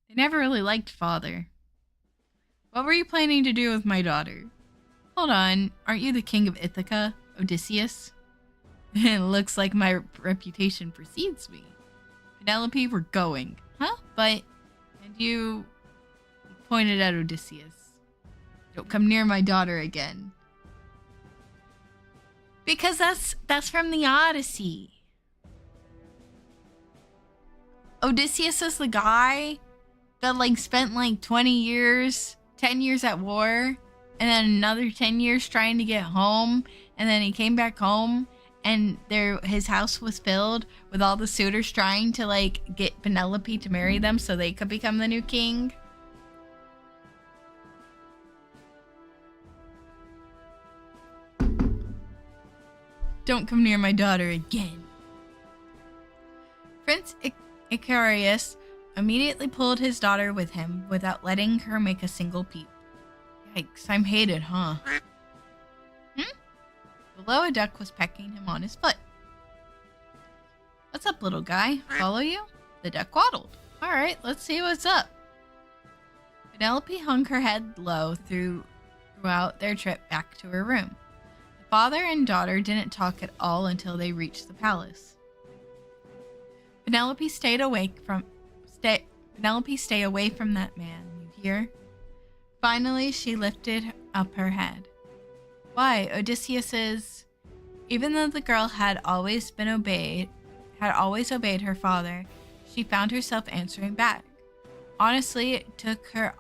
They never really liked father. "What were you planning to do with my daughter?" "Hold on, aren't you the king of Ithaca, Odysseus?" "It looks like my reputation precedes me." "Penelope, we're going." "Huh? But..." And you pointed at Odysseus. "Don't come near my daughter again." Because that's from the Odyssey. Odysseus is the guy that spent 20 years, 10 years at war, and then another 10 years trying to get home, and then he came back home and his house was filled with all the suitors trying to get Penelope to marry them so they could become the new king. Don't come near my daughter again. Prince Icarus immediately pulled his daughter with him without letting her make a single peep. Yikes, I'm hated, huh? Below, a duck was pecking him on his foot. "What's up, little guy? Follow you?" The duck waddled. "Alright, let's see what's up." Penelope hung her head low throughout their trip back to her room. The father and daughter didn't talk at all until they reached the palace. "Penelope, stay away from that man, you hear?" Finally, she lifted up her head. "Why, Odysseus is..." Even though the girl had always obeyed her father, she found herself answering back. Honestly, it took her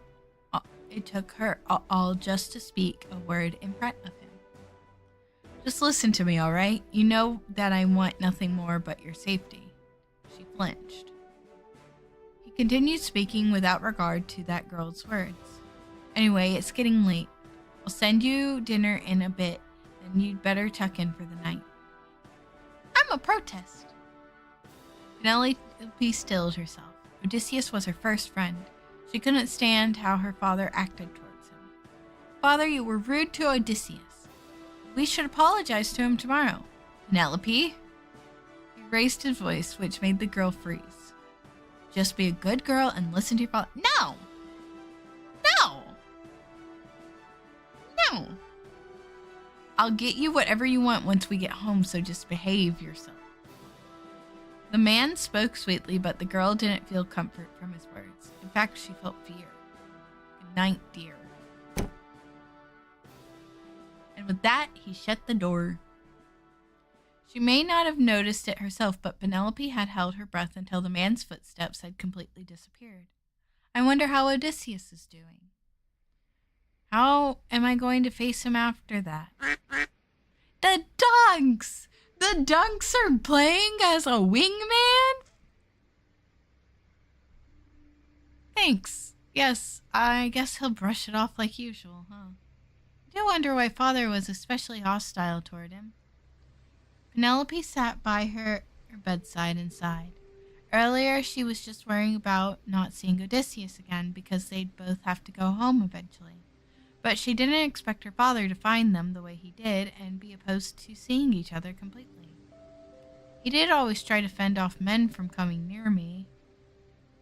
all just to speak a word in front of him. Just listen to me, all right? You know that I want nothing more but your safety. She flinched. He continued speaking without regard to that girl's words. Anyway, it's getting late. I'll send you dinner in a bit, and you'd better tuck in for the night. I'm a protest. Penelope stilled herself. Odysseus was her first friend. She couldn't stand how her father acted towards him. Father, you were rude to Odysseus. We should apologize to him tomorrow. Penelope? He raised his voice, which made the girl freeze. Just be a good girl and listen to your father. No! No! No! I'll get you whatever you want once we get home, so just behave yourself. The man spoke sweetly, but the girl didn't feel comfort from his words. In fact, she felt fear. Good night, dear. And with that, he shut the door. She may not have noticed it herself, but Penelope had held her breath until the man's footsteps had completely disappeared. I wonder how Odysseus is doing. How am I going to face him after that? The dunks! The dunks are playing as a wingman? Thanks. Yes, I guess he'll brush it off like usual, huh? I do wonder why father was especially hostile toward him. Penelope sat by her bedside and sighed. Earlier, she was just worrying about not seeing Odysseus again because they'd both have to go home eventually. But she didn't expect her father to find them the way he did and be opposed to seeing each other completely. He did always try to fend off men from coming near me.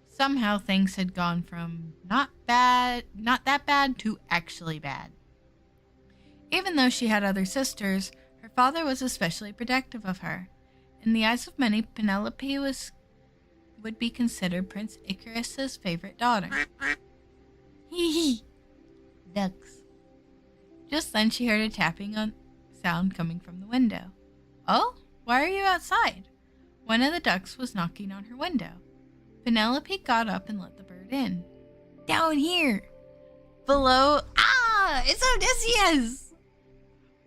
Somehow things had gone from not that bad to actually bad. Even though she had other sisters, her father was especially protective of her. In the eyes of many, Penelope would be considered Prince Icarus's favorite daughter. Hee hee. Ducks. Just then she heard a tapping sound coming from the window. Oh, why are you outside? One of the ducks was knocking on her window. Penelope got up and let the bird in. Down here. Below. Ah! It's Odysseus!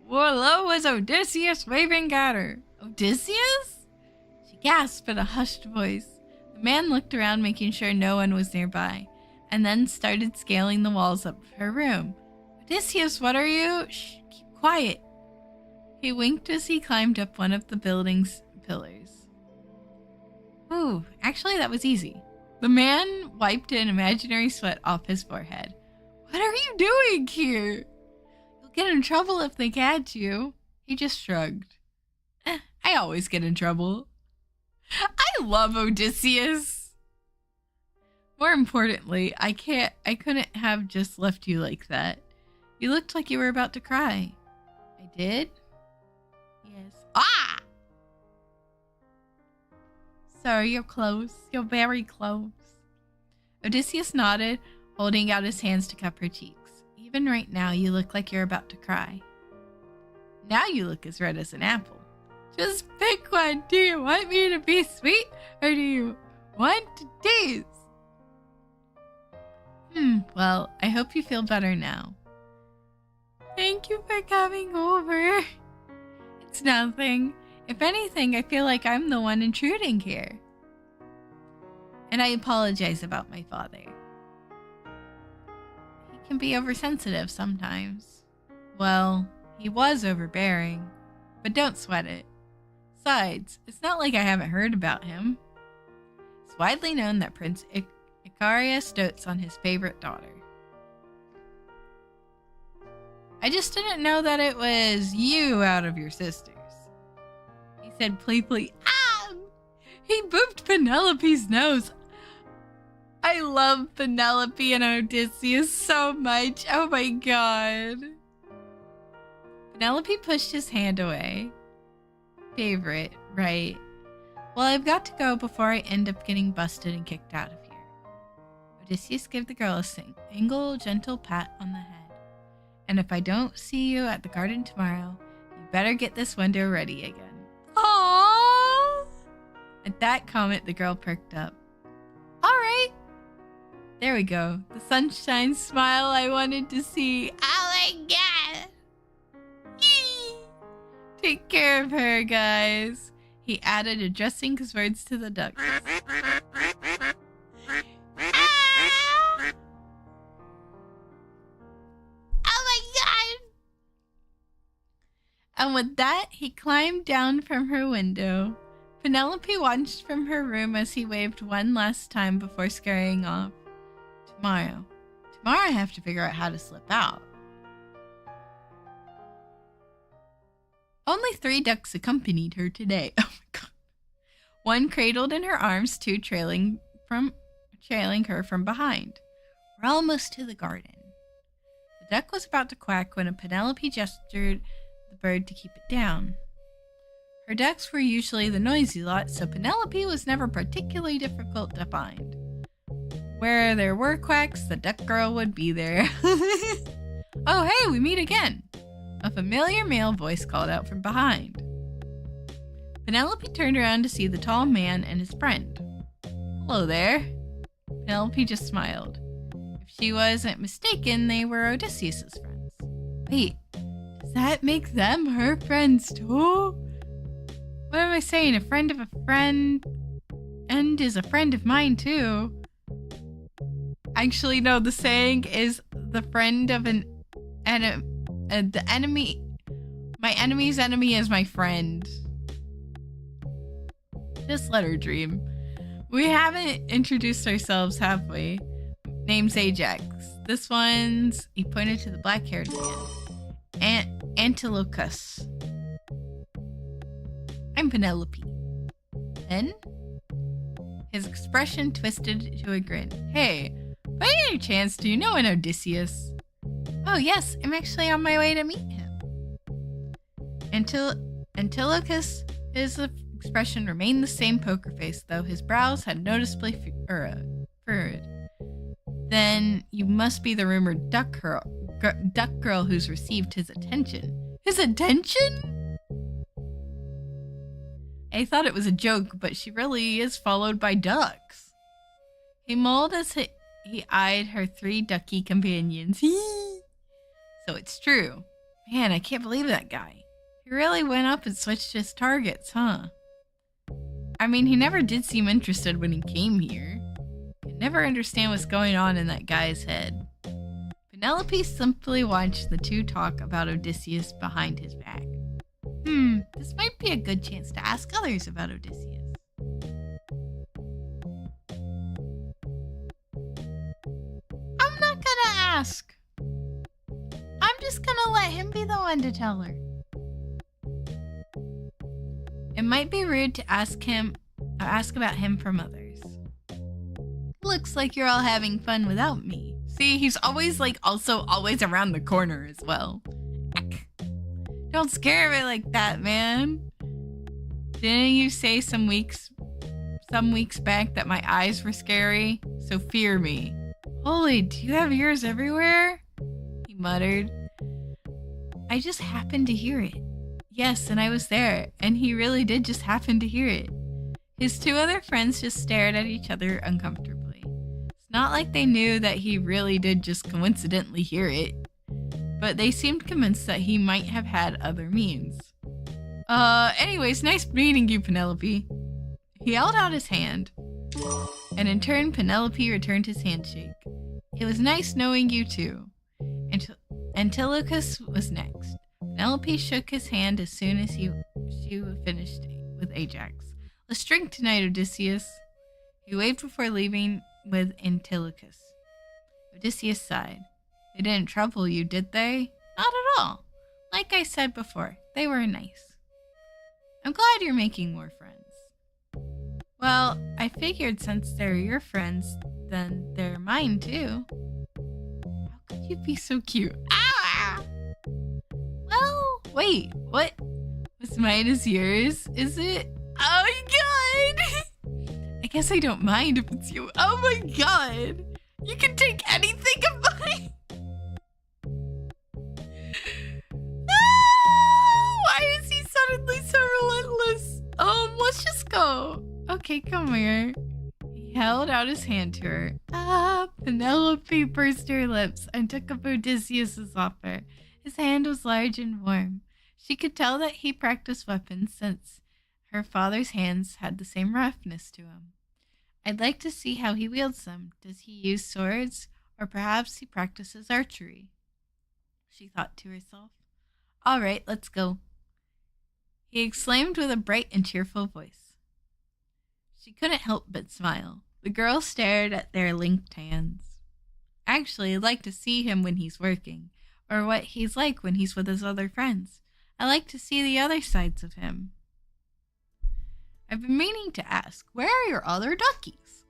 Below was Odysseus waving at her. Odysseus? She gasped in a hushed voice. The man looked around, making sure no one was nearby, and then started scaling the walls of her room. Odysseus, what are you? Shh, keep quiet. He winked as he climbed up one of the building's pillars. Ooh, actually that was easy. The man wiped an imaginary sweat off his forehead. What are you doing here? You'll get in trouble if they catch you. He just shrugged. I always get in trouble. I love Odysseus. More importantly, I couldn't have just left you like that. You looked like you were about to cry. I did? Yes. Ah! So you're close. You're very close. Odysseus nodded, holding out his hands to cup her cheeks. Even right now, you look like you're about to cry. Now you look as red as an apple. Just pick one. Do you want me to be sweet, or do you want to tease? Well, I hope you feel better now. Thank you for coming over. It's nothing. If anything, I feel like I'm the one intruding here. And I apologize about my father. He can be oversensitive sometimes. Well, he was overbearing, but don't sweat it. Besides, it's not like I haven't heard about him. It's widely known that Prince Icarus dotes on his favorite daughter. I just didn't know that it was you out of your sisters. He said playfully, ah! He booped Penelope's nose. I love Penelope and Odysseus so much. Oh my god. Penelope pushed his hand away. Favorite, right? Well, I've got to go before I end up getting busted and kicked out of here. Odysseus gave the girl a single gentle pat on the head. And if I don't see you at the garden tomorrow, you better get this window ready again. Aww! At that comment, the girl perked up. Alright. There we go. The sunshine smile I wanted to see. Oh my god! Take care of her, guys. He added, addressing his words to the ducks. Ah! Oh my god! And with that, he climbed down from her window. Penelope watched from her room as he waved one last time before scurrying off. Tomorrow I have to figure out how to slip out. Only 3 ducks accompanied her today. Oh my god. One cradled in her arms, 2 trailing her from behind. We're almost to the garden. The duck was about to quack when Penelope gestured the bird to keep it down. Her ducks were usually the noisy lot, so Penelope was never particularly difficult to find. Where there were quacks, the duck girl would be there. Oh, hey, we meet again. A familiar male voice called out from behind. Penelope turned around to see the tall man and his friend. Hello there. Penelope just smiled. If she wasn't mistaken, they were Odysseus' friends. Wait, does that make them her friends too? What am I saying? A friend of a friend and is a friend of mine too. Actually, no, the saying is the friend of the enemy. My enemy's enemy is my friend. Just let her dream. We haven't introduced ourselves, have we? Name's Ajax. This one's, he pointed to the black-haired man. Antilochus. I'm Penelope. Then, his expression twisted to a grin. Hey, by any chance, do you know an Odysseus? Oh yes, I'm actually on my way to meet him. Antilochus, his expression remained the same poker face, though his brows had noticeably furrowed. Then you must be the rumored duck girl who's received his attention. His attention? I thought it was a joke, but she really is followed by ducks. He mulled as he eyed her 3 ducky companions. So it's true. Man, I can't believe that guy. He really went up and switched his targets, huh? I mean, he never did seem interested when he came here. I could never understand what's going on in that guy's head. Penelope simply watched the 2 talk about Odysseus behind his back. This might be a good chance to ask others about Odysseus. I'm not gonna ask. I'm just gonna let him be the one to tell her. It might be rude to ask about him from others. Looks like you're all having fun without me. See, he's always also always around the corner as well. Don't scare me like that, man. Didn't you say some weeks back that my eyes were scary? So fear me. Holy, do you have ears everywhere? He muttered. I just happened to hear it. Yes, and I was there, and he really did just happen to hear it. His 2 other friends just stared at each other uncomfortably. It's not like they knew that he really did just coincidentally hear it, but they seemed convinced that he might have had other means. Anyways, nice meeting you, Penelope. He held out his hand, and in turn, Penelope returned his handshake. It was nice knowing you too. Antilochus was next. Penelope shook his hand as soon as she finished with Ajax. Let's drink tonight, Odysseus. He waved before leaving with Antilochus. Odysseus sighed. They didn't trouble you, did they? Not at all. Like I said before, they were nice. I'm glad you're making more friends. Well, I figured since they're your friends, then they're mine too. How could you be so cute? Ah! Well, wait, what? What's mine is yours, is it? Oh my god! I guess I don't mind if it's you. Oh my god! You can take anything of mine! Why is he suddenly so relentless? Let's just go. Okay, come here. He held out his hand to her. Penelope pursed her lips and took up Odysseus' offer. His hand was large and warm. She could tell that he practiced weapons since her father's hands had the same roughness to him. I'd like to see how he wields them. Does he use swords? Or perhaps he practices archery? She thought to herself. All right, let's go. He exclaimed with a bright and cheerful voice. She couldn't help but smile. The girl stared at their linked hands. Actually, I'd like to see him when he's working, or what he's like when he's with his other friends. I like to see the other sides of him. I've been meaning to ask, where are your other duckies?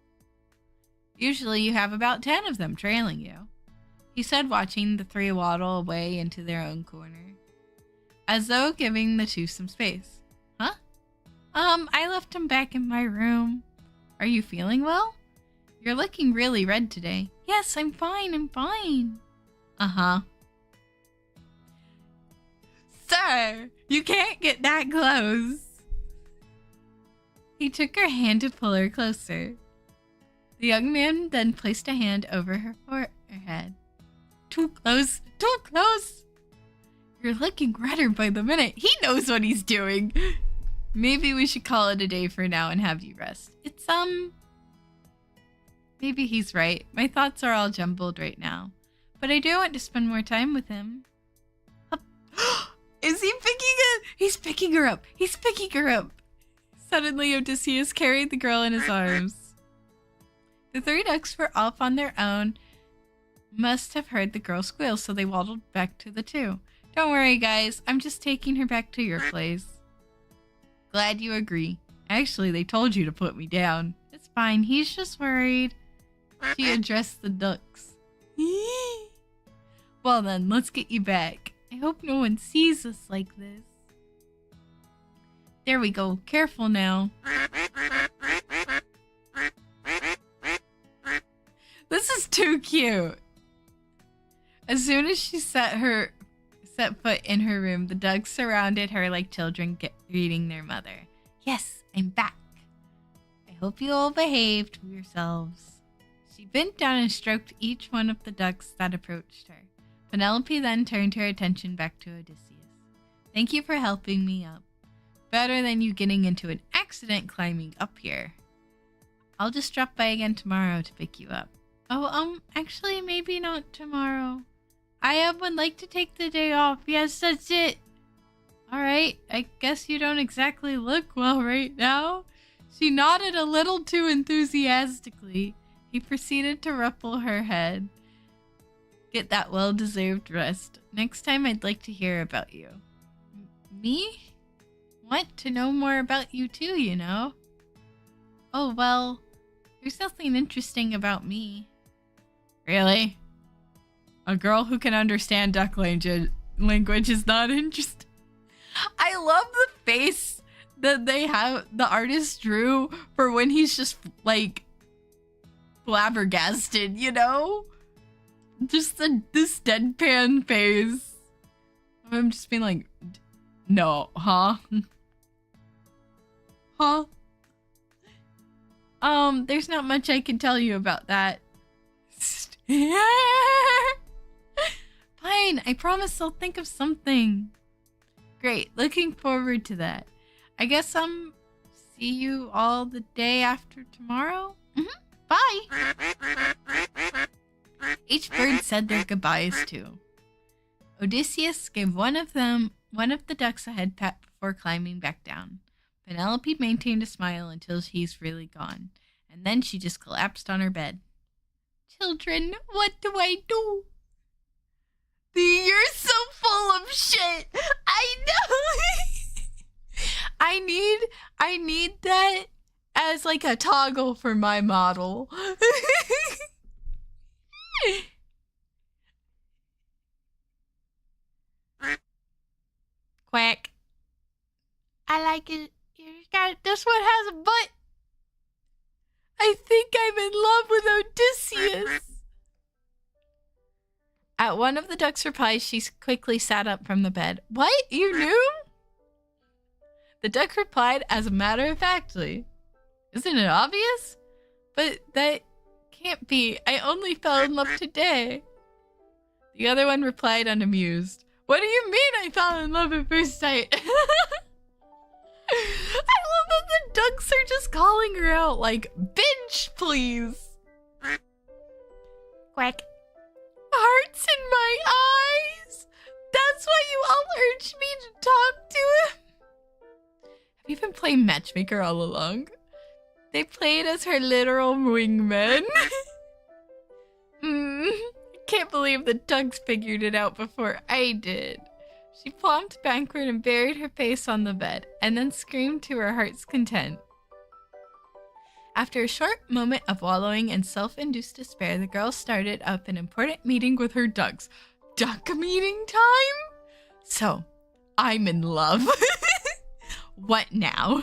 Usually you have about 10 of them trailing you, he said, watching the three waddle away into their own corner, as though giving the two some space. Huh? I left them back in my room. Are you feeling well? You're looking really red today. Yes, I'm fine. Uh-huh. Sir, you can't get that close. He took her hand to pull her closer. The young man then placed a hand over her forehead. Too close. You're looking redder by the minute. He knows what he's doing. Maybe we should call it a day for now and have you rest. It's, maybe he's right. My thoughts are all jumbled right now. But I do want to spend more time with him. Is he picking it? He's picking her up. Suddenly, Odysseus carried the girl in his arms. The three ducks were off on their own. Must have heard the girl squeal, so they waddled back to the two. Don't worry, guys. I'm just taking her back to your place. Glad you agree. Actually, they told you to put me down. It's fine. He's just worried. She addressed the ducks. Well then, let's get you back. I hope no one sees us like this. There we go. Careful now. This is too cute. As soon as she set foot in her room, the ducks surrounded her like children greeting their mother. Yes, I'm back. I hope you all behaved yourselves. She bent down and stroked each one of the ducks that approached her. Penelope then turned her attention back to Odysseus. Thank you for helping me up. Better than you getting into an accident climbing up here. I'll just drop by again tomorrow to pick you up. Oh, actually, maybe not tomorrow. I would like to take the day off. Yes, that's it. Alright, I guess you don't exactly look well right now. She nodded a little too enthusiastically. He proceeded to ruffle her head. Get that well-deserved rest. Next time I'd like to hear about you. Me? Want to know more about you too, you know. Oh, well, there's nothing interesting about me. Really? A girl who can understand duck language is not interesting. I love the face that the artist drew for when he's just, like, flabbergasted, you know? Just this deadpan face. I'm just being like, no, huh? Huh? There's not much I can tell you about that. Fine, I promise I'll think of something. Great, looking forward to that. I guess see you all the day after tomorrow? Bye! Each bird said their goodbyes too. Odysseus gave one of the ducks a head pat before climbing back down. Penelope maintained a smile until he's really gone, and then she just collapsed on her bed. Children, what do I do? You're so full of shit. I know. I need that as like a toggle for my model. Quack. I like it. This one has a butt. I think I'm in love with Odysseus. At one of the duck's replies, she quickly sat up from the bed. What? You knew? The duck replied as a matter of factly. Isn't it obvious? But that can't be. I only fell in love today. The other one replied unamused. What do you mean I fell in love at first sight? I love that the ducks are just calling her out like, bitch, please. Quack. Hearts in my eyes. That's why you all urged me to talk to him. Have you been playing matchmaker all along? They played as her literal wingmen. Can't believe the ducks figured it out before I did. She plopped backward and buried her face on the bed, and then screamed to her heart's content. After a short moment of wallowing in self-induced despair, the girl started up an important meeting with her ducks. Duck meeting time? So, I'm in love. What now?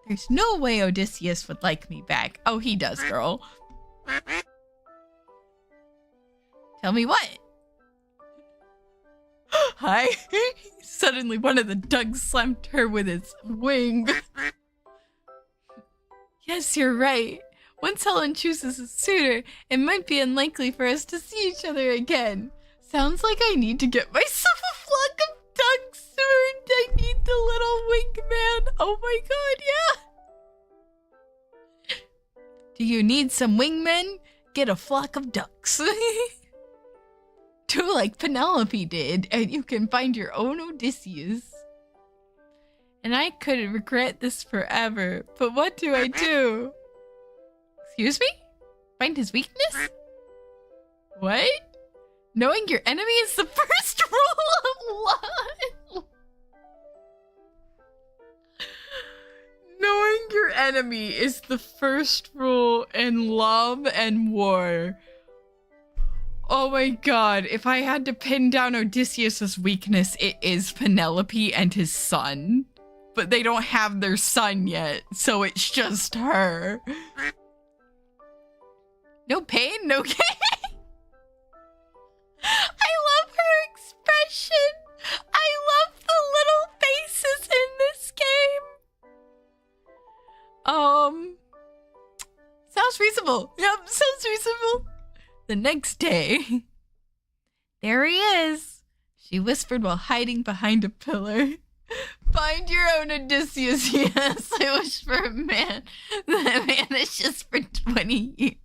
There's no way Odysseus would like me back. Oh, he does, girl. Tell me what? Hi. Suddenly one of the ducks slammed her with its wing. Yes, you're right. Once Helen chooses a suitor, it might be unlikely for us to see each other again. Sounds like I need to get myself a flock of ducks soon. I need the little wingman. Oh my god, yeah. Do you need some wingmen? Get a flock of ducks. Do like Penelope did, and you can find your own Odysseus. And I could regret this forever, but what do I do? Excuse me? Find his weakness? What? Knowing your enemy is the first rule of love. Knowing your enemy is the first rule in love and war. Oh my god, if I had to pin down Odysseus' weakness, it is Penelope and his son. But they don't have their son yet, so it's just her. No pain, no gain. I love her expression. I love the little faces in this game. Sounds reasonable. Yep, sounds reasonable. The next day, there he is. She whispered while hiding behind a pillar. Find your own Odysseus, yes. I wish for a man that vanishes for 20 years.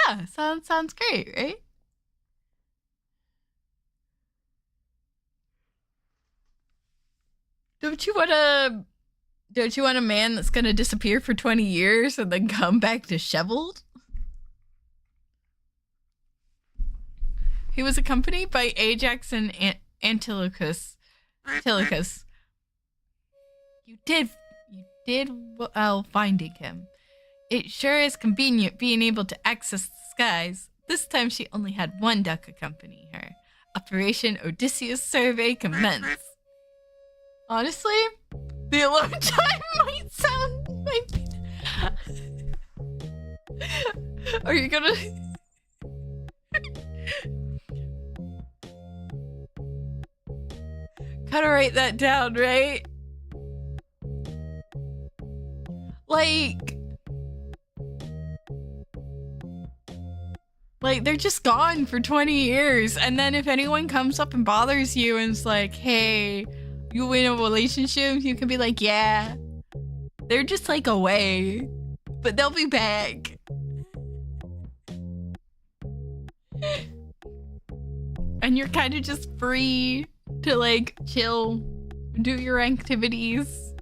Yeah, sounds great, right? Don't you want a man that's gonna disappear for 20 years and then come back disheveled? He was accompanied by Ajax and Antilochus. You did well finding him. It sure is convenient being able to access the skies. This time she only had one duck accompany her. Operation Odysseus survey commenced. Honestly, the alone time might be... Are you gonna... Gotta write that down, right? Like, they're just gone for 20 years. And then if anyone comes up and bothers you and is like, hey, you in a relationship? You can be like, yeah. They're just like away. But they'll be back. And you're kind of just free to like chill, do your activities.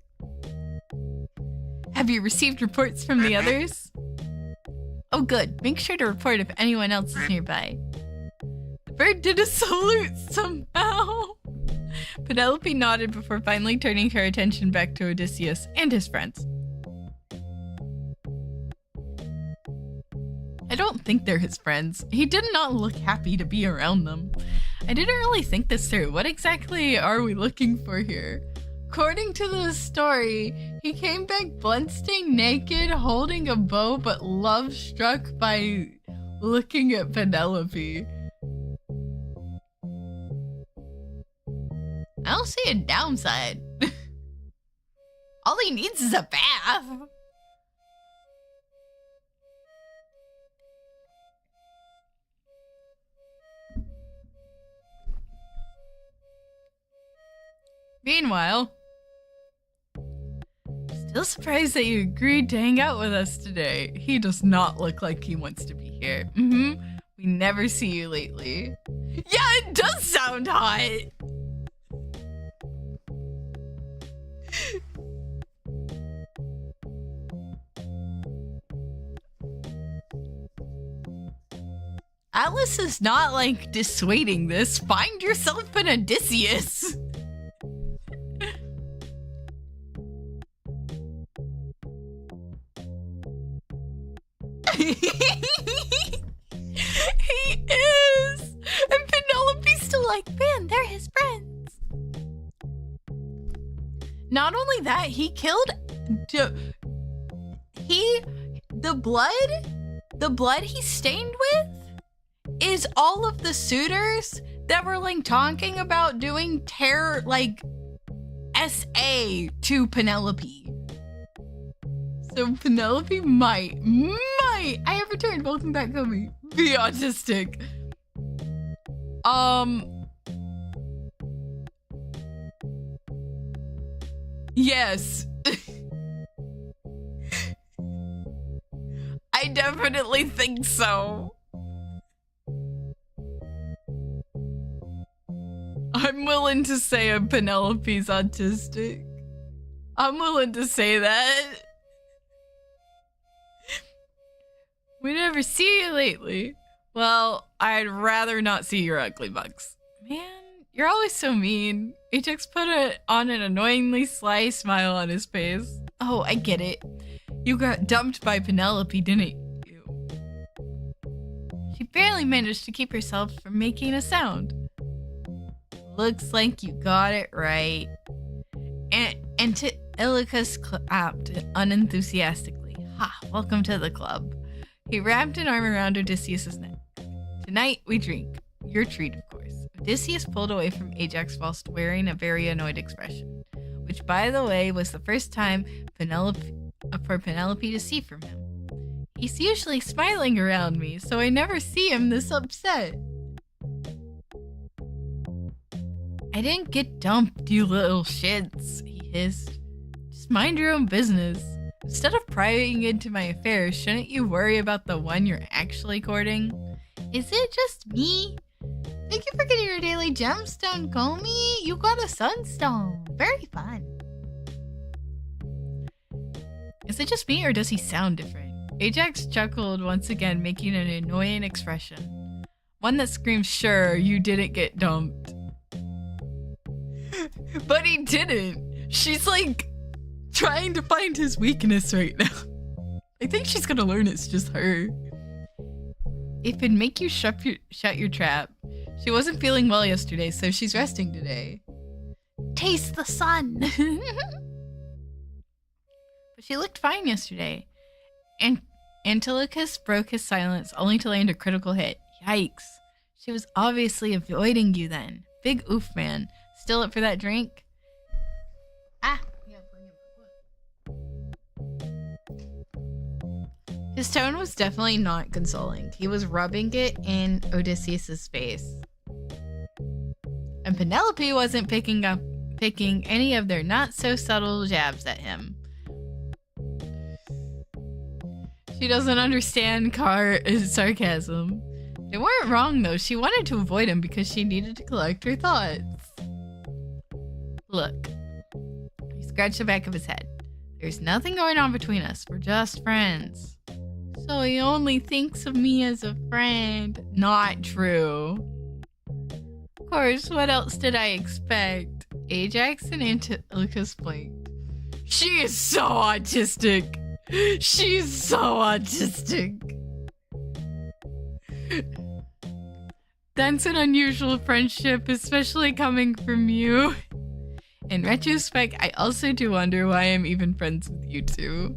Have you received reports from the others? Oh good, make sure to report if anyone else is nearby. The bird did a salute somehow. Penelope nodded before finally turning her attention back to Odysseus and his friends. I don't think they're his friends. He did not look happy to be around them. I didn't really think this through. What exactly are we looking for here? According to the story, he came back bloodstained naked, holding a bow, but love struck by looking at Penelope. I don't see a downside. All he needs is a bath. Meanwhile, still surprised that you agreed to hang out with us today. He does not look like he wants to be here. We never see you lately. Yeah, it does sound hot. Alice is not like dissuading this. Find yourself an Odysseus. He is. And Penelope's still like, man, they're his friends. Not only that, he killed the blood he stained with is all of the suitors that were like talking about doing terror, like SA to Penelope. So Penelope might, I have returned, welcome back, Kobe, be autistic. Yes. I definitely think so. I'm willing to say Penelope's autistic. I'm willing to say that. We never see you lately. Well, I'd rather not see your ugly bugs. Man, you're always so mean. Ajax put on an annoyingly sly smile on his face. Oh, I get it. You got dumped by Penelope, didn't you? She barely managed to keep herself from making a sound. Looks like you got it right. And to Ilicus clapped unenthusiastically. Ha, welcome to the club. He wrapped an arm around Odysseus' neck. Tonight we drink. Your treat, of course. Odysseus pulled away from Ajax whilst wearing a very annoyed expression, which, by the way, was the first time for Penelope to see from him. He's usually smiling around me, so I never see him this upset. I didn't get dumped, you little shits, he hissed. Just mind your own business. Instead of prying into my affairs, shouldn't you worry about the one you're actually courting? Is it just me? Thank you for getting your daily gemstone, Comey. You got a sunstone. Very fun. Is it just me or does he sound different? Ajax chuckled once again, making an annoying expression. One that screams, sure, you didn't get dumped. But he didn't. She's like trying to find his weakness right now. I think she's gonna learn it's just her. It'd make you shut your trap. She wasn't feeling well yesterday, so she's resting today. Taste the sun. But she looked fine yesterday. And Antilochus broke his silence, only to land a critical hit. Yikes. She was obviously avoiding you then. Big oof, man. Still up for that drink? His tone was definitely not consoling. He was rubbing it in Odysseus' face. And Penelope wasn't picking any of their not-so-subtle jabs at him. She doesn't understand sarcasm. They weren't wrong, though. She wanted to avoid him because she needed to collect her thoughts. Look. He scratched the back of his head. There's nothing going on between us. We're just friends. So he only thinks of me as a friend. Not true. Of course, what else did I expect? Ajax and Antilochus blinked. She is so autistic. She's so autistic. That's an unusual friendship, especially coming from you. In retrospect, I also do wonder why I'm even friends with you two.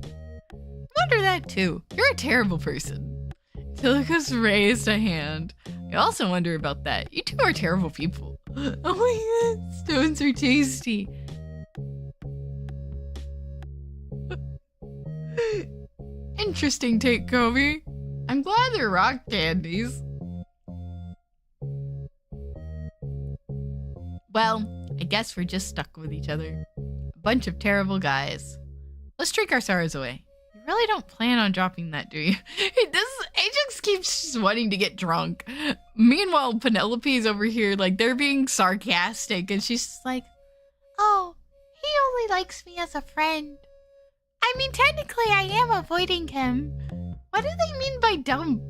Wonder that too. You're a terrible person. Antilochus raised a hand. I also wonder about that. You two are terrible people. Oh my god, stones are tasty. Interesting take, Kobe. I'm glad they're rock candies. Well, I guess we're just stuck with each other. A bunch of terrible guys. Let's drink our sorrows away. You really don't plan on dropping that, do you? Ajax keeps just wanting to get drunk. Meanwhile, Penelope's over here, like, they're being sarcastic, and she's just like, oh, he only likes me as a friend. I mean, technically, I am avoiding him. What do they mean by dumb?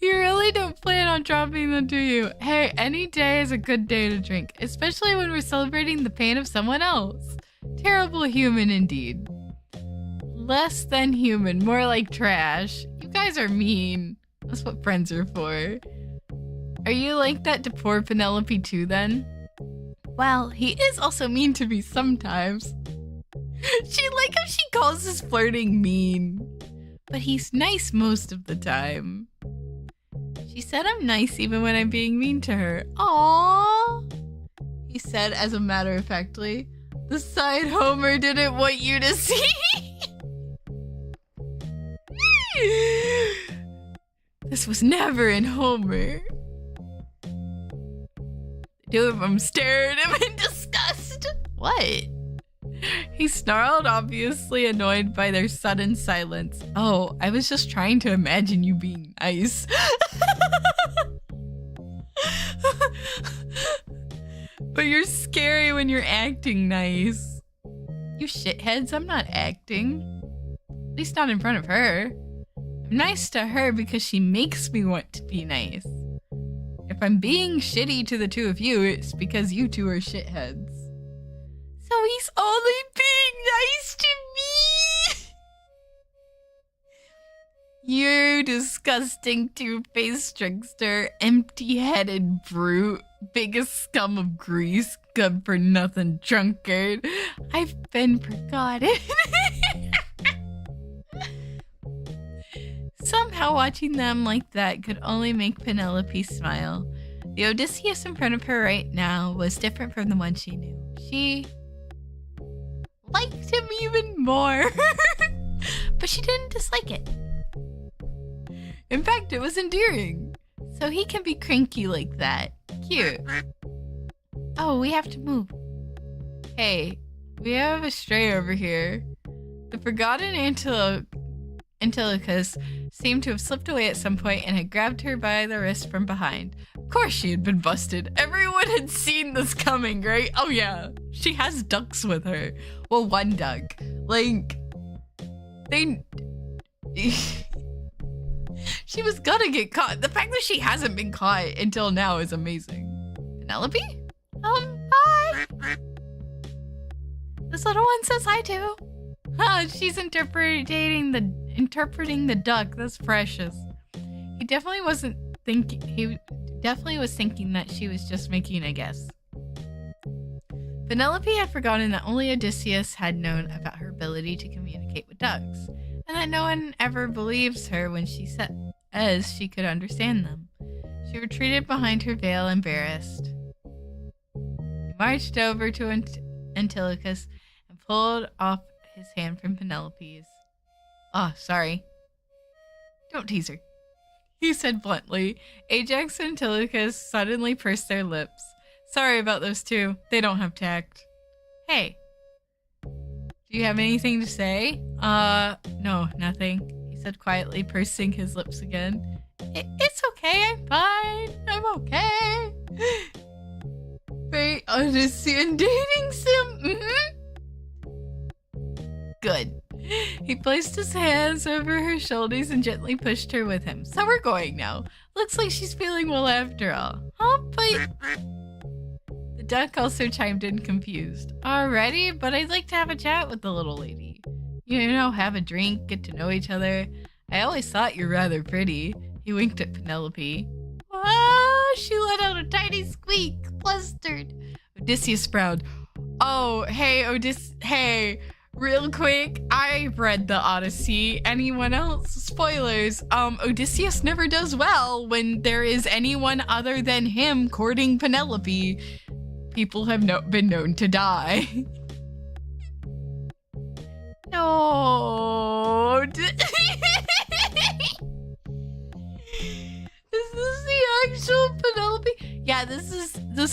You really don't plan on dropping them, do you? Hey, any day is a good day to drink, especially when we're celebrating the pain of someone else. Terrible human indeed. Less than human, more like trash. You guys are mean. That's what friends are for. Are you like that to poor Penelope too, then? Well, he is also mean to me sometimes. She like how she calls his flirting mean. But he's nice most of the time. She said I'm nice even when I'm being mean to her. Aww. He said as a matter of factly. The side Homer didn't want you to see. This was never in Homer. The two of them stared at him in disgust. What? He snarled, obviously annoyed by their sudden silence. Oh, I was just trying to imagine you being nice. But you're scary when you're acting nice. You shitheads, I'm not acting. At least not in front of her. I'm nice to her because she makes me want to be nice. If I'm being shitty to the two of you, it's because you two are shitheads. So he's only being nice to me! You disgusting two-faced trickster, empty-headed brute, biggest scum of Greece, good-for-nothing drunkard. I've been forgotten. Somehow watching them like that could only make Penelope smile. The Odysseus in front of her right now was different from the one she knew. She liked him even more. But she didn't dislike it. In fact, it was endearing. So he can be cranky like that. Cute. Oh, we have to move. Hey, we have a stray over here. The forgotten Antilochus seemed to have slipped away at some point and had grabbed her by the wrist from behind. Of course she had been busted. Everyone had seen this coming, right? Oh yeah, she has ducks with her. Well, one duck. Like, she was gonna get caught. The fact that she hasn't been caught until now is amazing. Penelope? Hi. This little one says hi too. Huh, she's interpreting the duck. That's precious. He definitely was thinking that she was just making a guess. Penelope had forgotten that only Odysseus had known about her ability to communicate with ducks, and that no one ever believes her when she says she could understand them. She retreated behind her veil, embarrassed. He marched over to Antilochus and pulled off his hand from Penelope's. Oh, sorry. Don't tease her, he said bluntly. Ajax and Antilochus suddenly pursed their lips. Sorry about those two. They don't have tact. Hey. Do you have anything to say? No, nothing, he said quietly, pursing his lips again. It's okay, I'm fine. I'm okay. Great Odyssey and dating sim. Good. He placed his hands over her shoulders and gently pushed her with him. So we're going now. Looks like she's feeling well after all. Huh? But... The duck also chimed in confused. Already? But I'd like to have a chat with the little lady. You know, have a drink, get to know each other. I always thought you're rather pretty. He winked at Penelope. Ah, she let out a tiny squeak, flustered. Odysseus frowned. Oh, hey, hey. Real quick, I've read the Odyssey. Anyone else? Spoilers. Odysseus never does well when there is anyone other than him courting Penelope. People have been known to die. No. Is this the actual Penelope? Yeah, this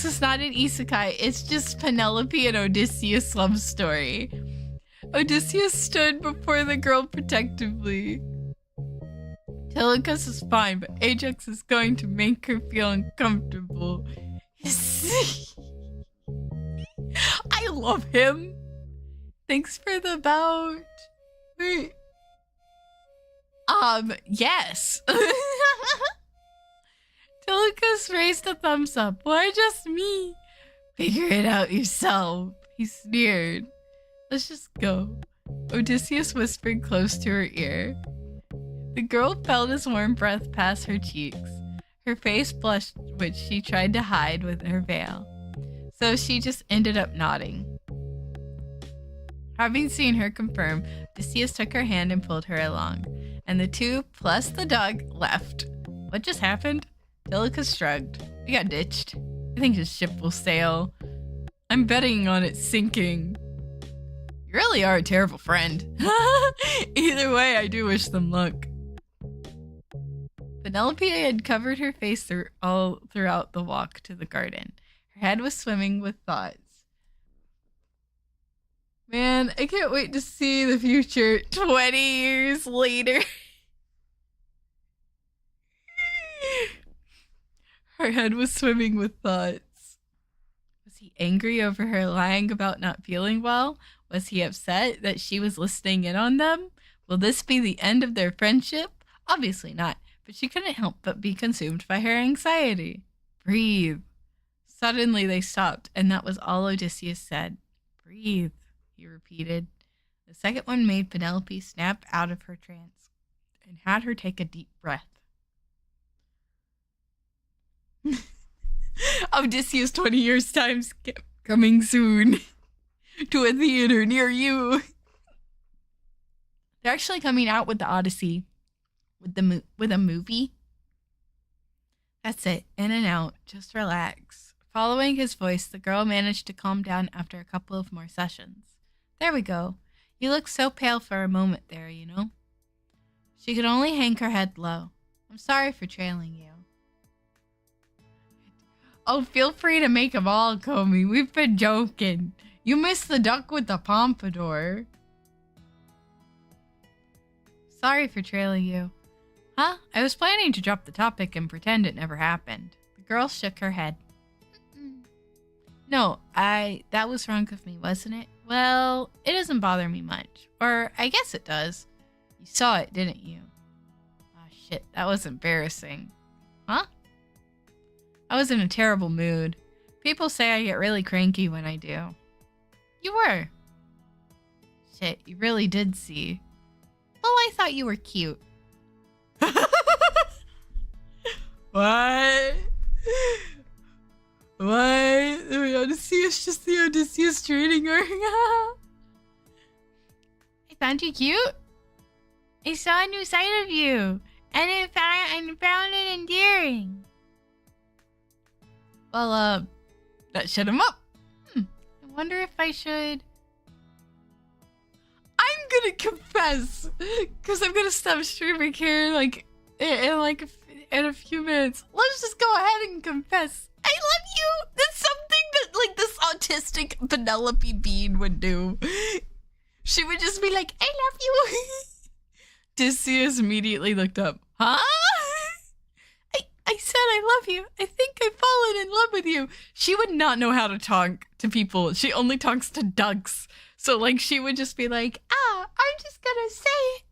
is not an isekai. It's just Penelope and Odysseus' love story. Odysseus stood before the girl protectively. Telemachus is fine, but Ajax is going to make her feel uncomfortable. I love him. Thanks for the bout. Wait. Yes. Telemachus raised a thumbs up. Why just me? Figure it out yourself. He sneered. Let's just go. Odysseus whispered close to her ear. The girl felt his warm breath pass her cheeks. Her face blushed, which she tried to hide with her veil. So she just ended up nodding. Having seen her confirm, Odysseus took her hand and pulled her along, and the two, plus the dog, left. What just happened? Telemachus shrugged. We got ditched. I think his ship will sail. I'm betting on it sinking. You really are a terrible friend. Either way, I do wish them luck. Penelope had covered her face all throughout the walk to the garden. Her head was swimming with thoughts. Man, I can't wait to see the future 20 years later. Her head was swimming with thoughts. Was he angry over her lying about not feeling well? Was he upset that she was listening in on them? Will this be the end of their friendship? Obviously not, but she couldn't help but be consumed by her anxiety. Breathe. Suddenly they stopped, and that was all Odysseus said. Breathe, he repeated. The second one made Penelope snap out of her trance and had her take a deep breath. Odysseus 20 years times coming soon to a theater near you. They're actually coming out with the Odyssey with a movie. That's it. In and out. Just relax. Following his voice, the girl managed to calm down after a couple of more sessions. There we go. You look so pale for a moment there, you know? She could only hang her head low. I'm sorry for trailing you. Oh, feel free to make them all, Comey. We've been joking. You missed the duck with the pompadour. Sorry for trailing you. Huh? I was planning to drop the topic and pretend it never happened. The girl shook her head. No, that was wrong of me, wasn't it? Well, it doesn't bother me much. Or I guess it does. You saw it, didn't you? Oh shit, that was embarrassing. Huh? I was in a terrible mood. People say I get really cranky when I do. You were. Shit, you really did see. Oh, I thought you were cute. What? What? The Odysseus, just the Odysseus treating her. I found you cute. I saw a new side of you, and I found it endearing. Well, that shut him up. I wonder if I should. I'm gonna confess, because I'm gonna stop streaming here, in a few minutes. Let's just go ahead and confess. I love you. That's something that, this autistic Penelope Bean would do. She would just be like, I love you. Odysseus immediately looked up. Huh? I said I love you. I think I've fallen in love with you. She would not know how to talk to people. She only talks to ducks. So, she would just be like, I'm just gonna say it.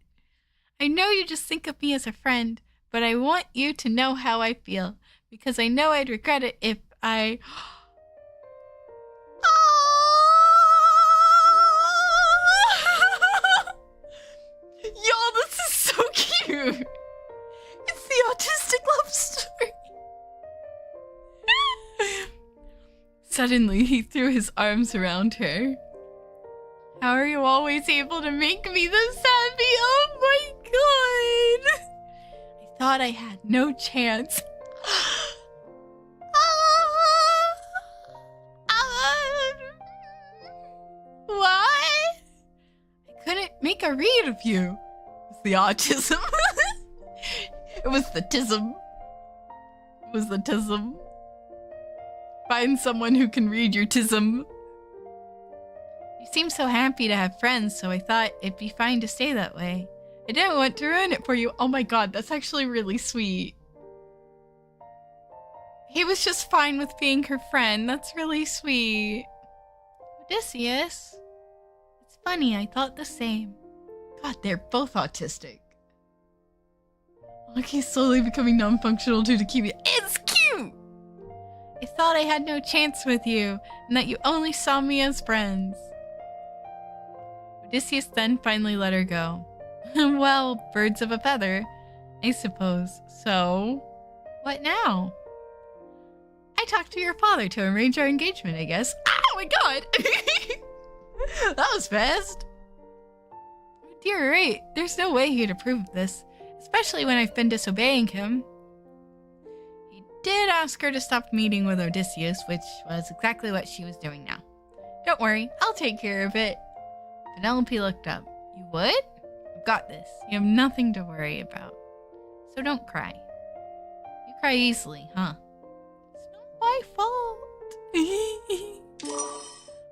I know you just think of me as a friend, but I want you to know how I feel, because I know I'd regret it if I... Y'all, this is so cute. It's the autistic love story. Suddenly, he threw his arms around her. How are you always able to make me this happy? Oh my god! I thought I had no chance. What? I couldn't make a read of you. It's the autism. It was the tism. It was the tism. Find someone who can read your tism. You seem so happy to have friends, so I thought it'd be fine to stay that way. I didn't want to ruin it for you. Oh my god, that's actually really sweet. He was just fine with being her friend. That's really sweet. Odysseus. It's funny, I thought the same. God, they're both autistic. Look, he's slowly becoming non-functional due to Kiwi. It's cute! I thought I had no chance with you, and that you only saw me as friends. Odysseus then finally let her go. Well, birds of a feather, I suppose. So, what now? I talked to your father to arrange our engagement, I guess. Oh my god! That was fast. Dear right, there's no way he'd approve of this, especially when I've been disobeying him. He did ask her to stop meeting with Odysseus, which was exactly what she was doing now. Don't worry, I'll take care of it. Penelope looked up. You would? I've got this. You have nothing to worry about. So don't cry. You cry easily, huh? It's not my fault.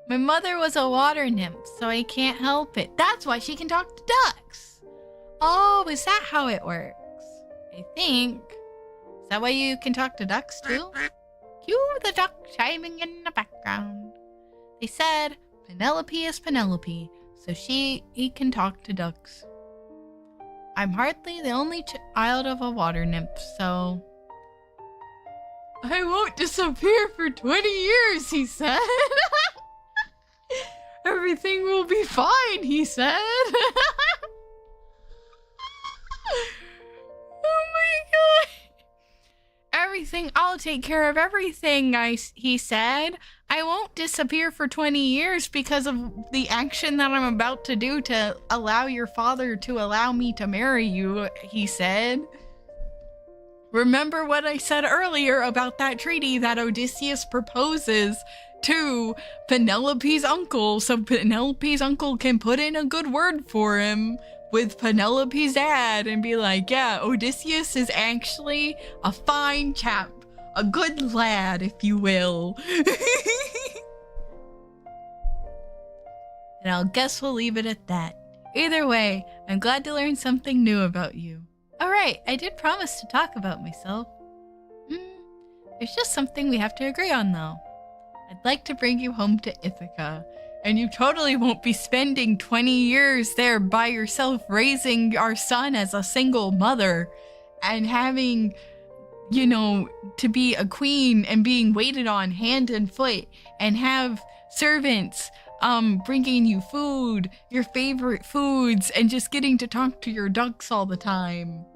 My mother was a water nymph, so I can't help it. That's why she can talk to ducks. Oh, is that how it works? I think. Is that why you can talk to ducks too? Cue the duck chiming in the background. They said Penelope is Penelope, so he can talk to ducks. I'm hardly the only child of a water nymph, so... I won't disappear for 20 years, he said. Everything will be fine, he said. Oh my god. Everything, I'll take care of everything, he said. I won't disappear for 20 years because of the action that I'm about to do to allow your father to allow me to marry you, he said. Remember what I said earlier about that treaty that Odysseus proposes to Penelope's uncle, so Penelope's uncle can put in a good word for him with Penelope's dad and be like, yeah, Odysseus is actually a fine chap, a good lad, if you will. And I'll guess we'll leave it at that. Either way, I'm glad to learn something new about you. Alright, I did promise to talk about myself. There's just something we have to agree on though. I'd like to bring you home to Ithaca, and you totally won't be spending 20 years there by yourself raising our son as a single mother and having, you know, to be a queen and being waited on hand and foot and have servants bringing you food, your favorite foods, and just getting to talk to your ducks all the time.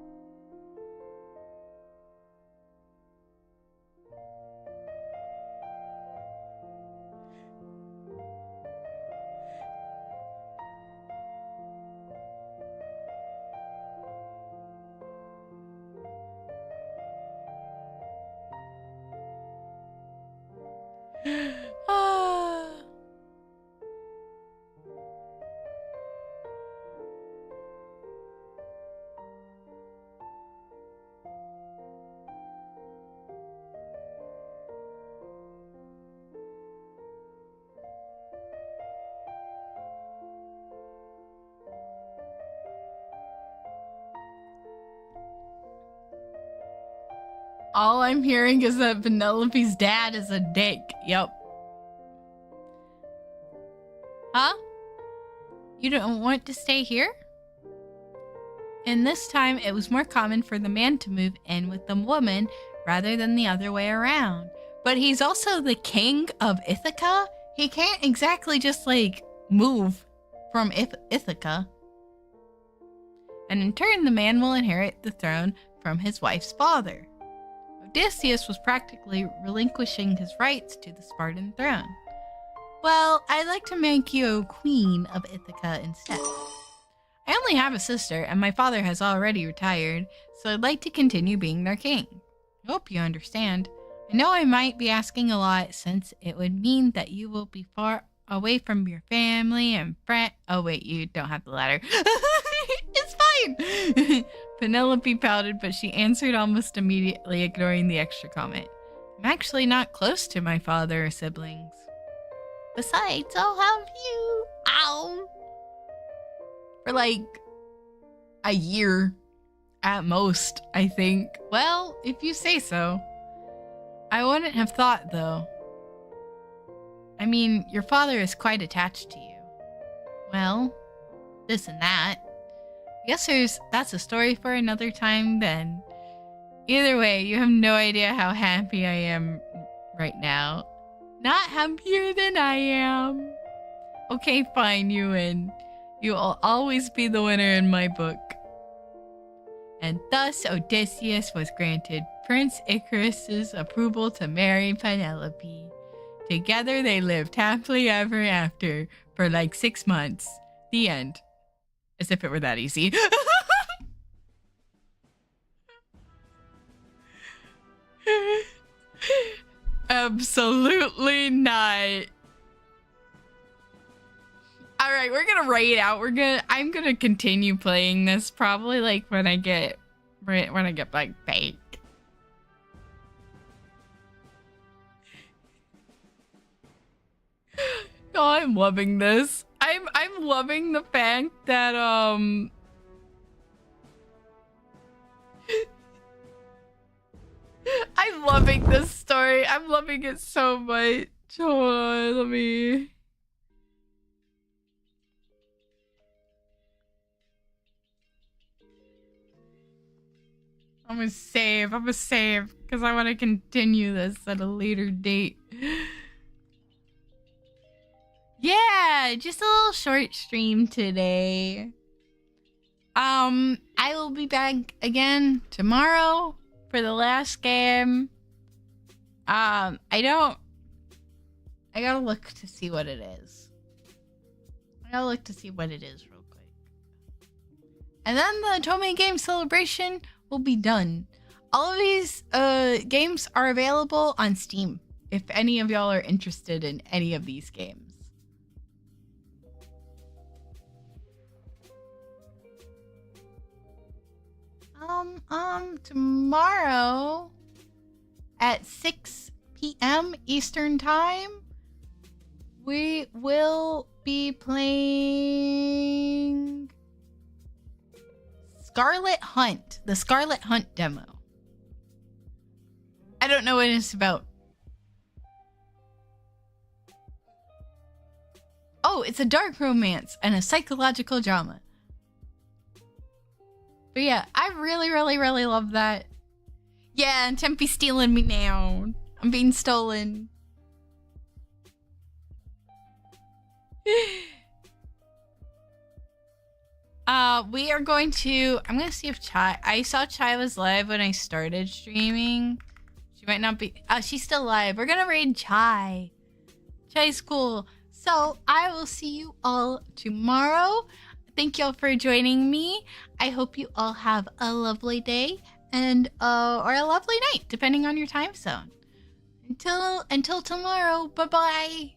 All I'm hearing is that Penelope's dad is a dick. Yep. Huh? You don't want to stay here? And this time, it was more common for the man to move in with the woman rather than the other way around. But he's also the king of Ithaca. He can't exactly just, like, move from Ithaca. And in turn, the man will inherit the throne from his wife's father. Odysseus was practically relinquishing his rights to the Spartan throne. Well, I'd like to make you queen of Ithaca instead. I only have a sister, and my father has already retired, so I'd like to continue being their king. I hope you understand. I know I might be asking a lot, since it would mean that you will be far away from your family and friends. Oh wait, you don't have the letter. It's fine! Penelope pouted, but she answered almost immediately, ignoring the extra comment. I'm actually not close to my father or siblings. Besides, I'll have you. Ow! For like a year at most, I think. Well, if you say so. I wouldn't have thought, though. I mean, your father is quite attached to you. Well, this and that. I guess that's a story for another time then. Either way, you have no idea how happy I am right now. Not happier than I am. Okay, fine, you win. You will always be the winner in my book. And thus Odysseus was granted Prince Icarus's approval to marry Penelope. Together they lived happily ever after for like 6 months. The end. As if it were that easy. Absolutely not. All right, we're gonna write it out. I'm gonna continue playing this probably like when I get back. Oh, I'm loving this. I'm loving the fact that I'm loving this story. I'm loving it so much. Hold on, let me. I'm gonna save because I want to continue this at a later date. Yeah, just a little short stream today. I will be back again tomorrow for the last game. I gotta look to see what it is. real quick. And then the Otome game celebration will be done. All of these games are available on Steam if any of y'all are interested in any of these games. Tomorrow at 6 p.m. Eastern Time, we will be playing Scarlet Hunt, the Scarlet Hunt demo. I don't know what it's about. Oh, it's a dark romance and a psychological drama. But yeah, I really, really, really love that. Yeah, and Tempe's stealing me now. I'm being stolen. We are going to... I'm going to see if Chai... I saw Chai was live when I started streaming. She might not be... she's still live. We're going to raid Chai. Chai's cool. So, I will see you all tomorrow. Thank y'all for joining me. I hope you all have a lovely day and or a lovely night, depending on your time zone. Until tomorrow. Bye-bye.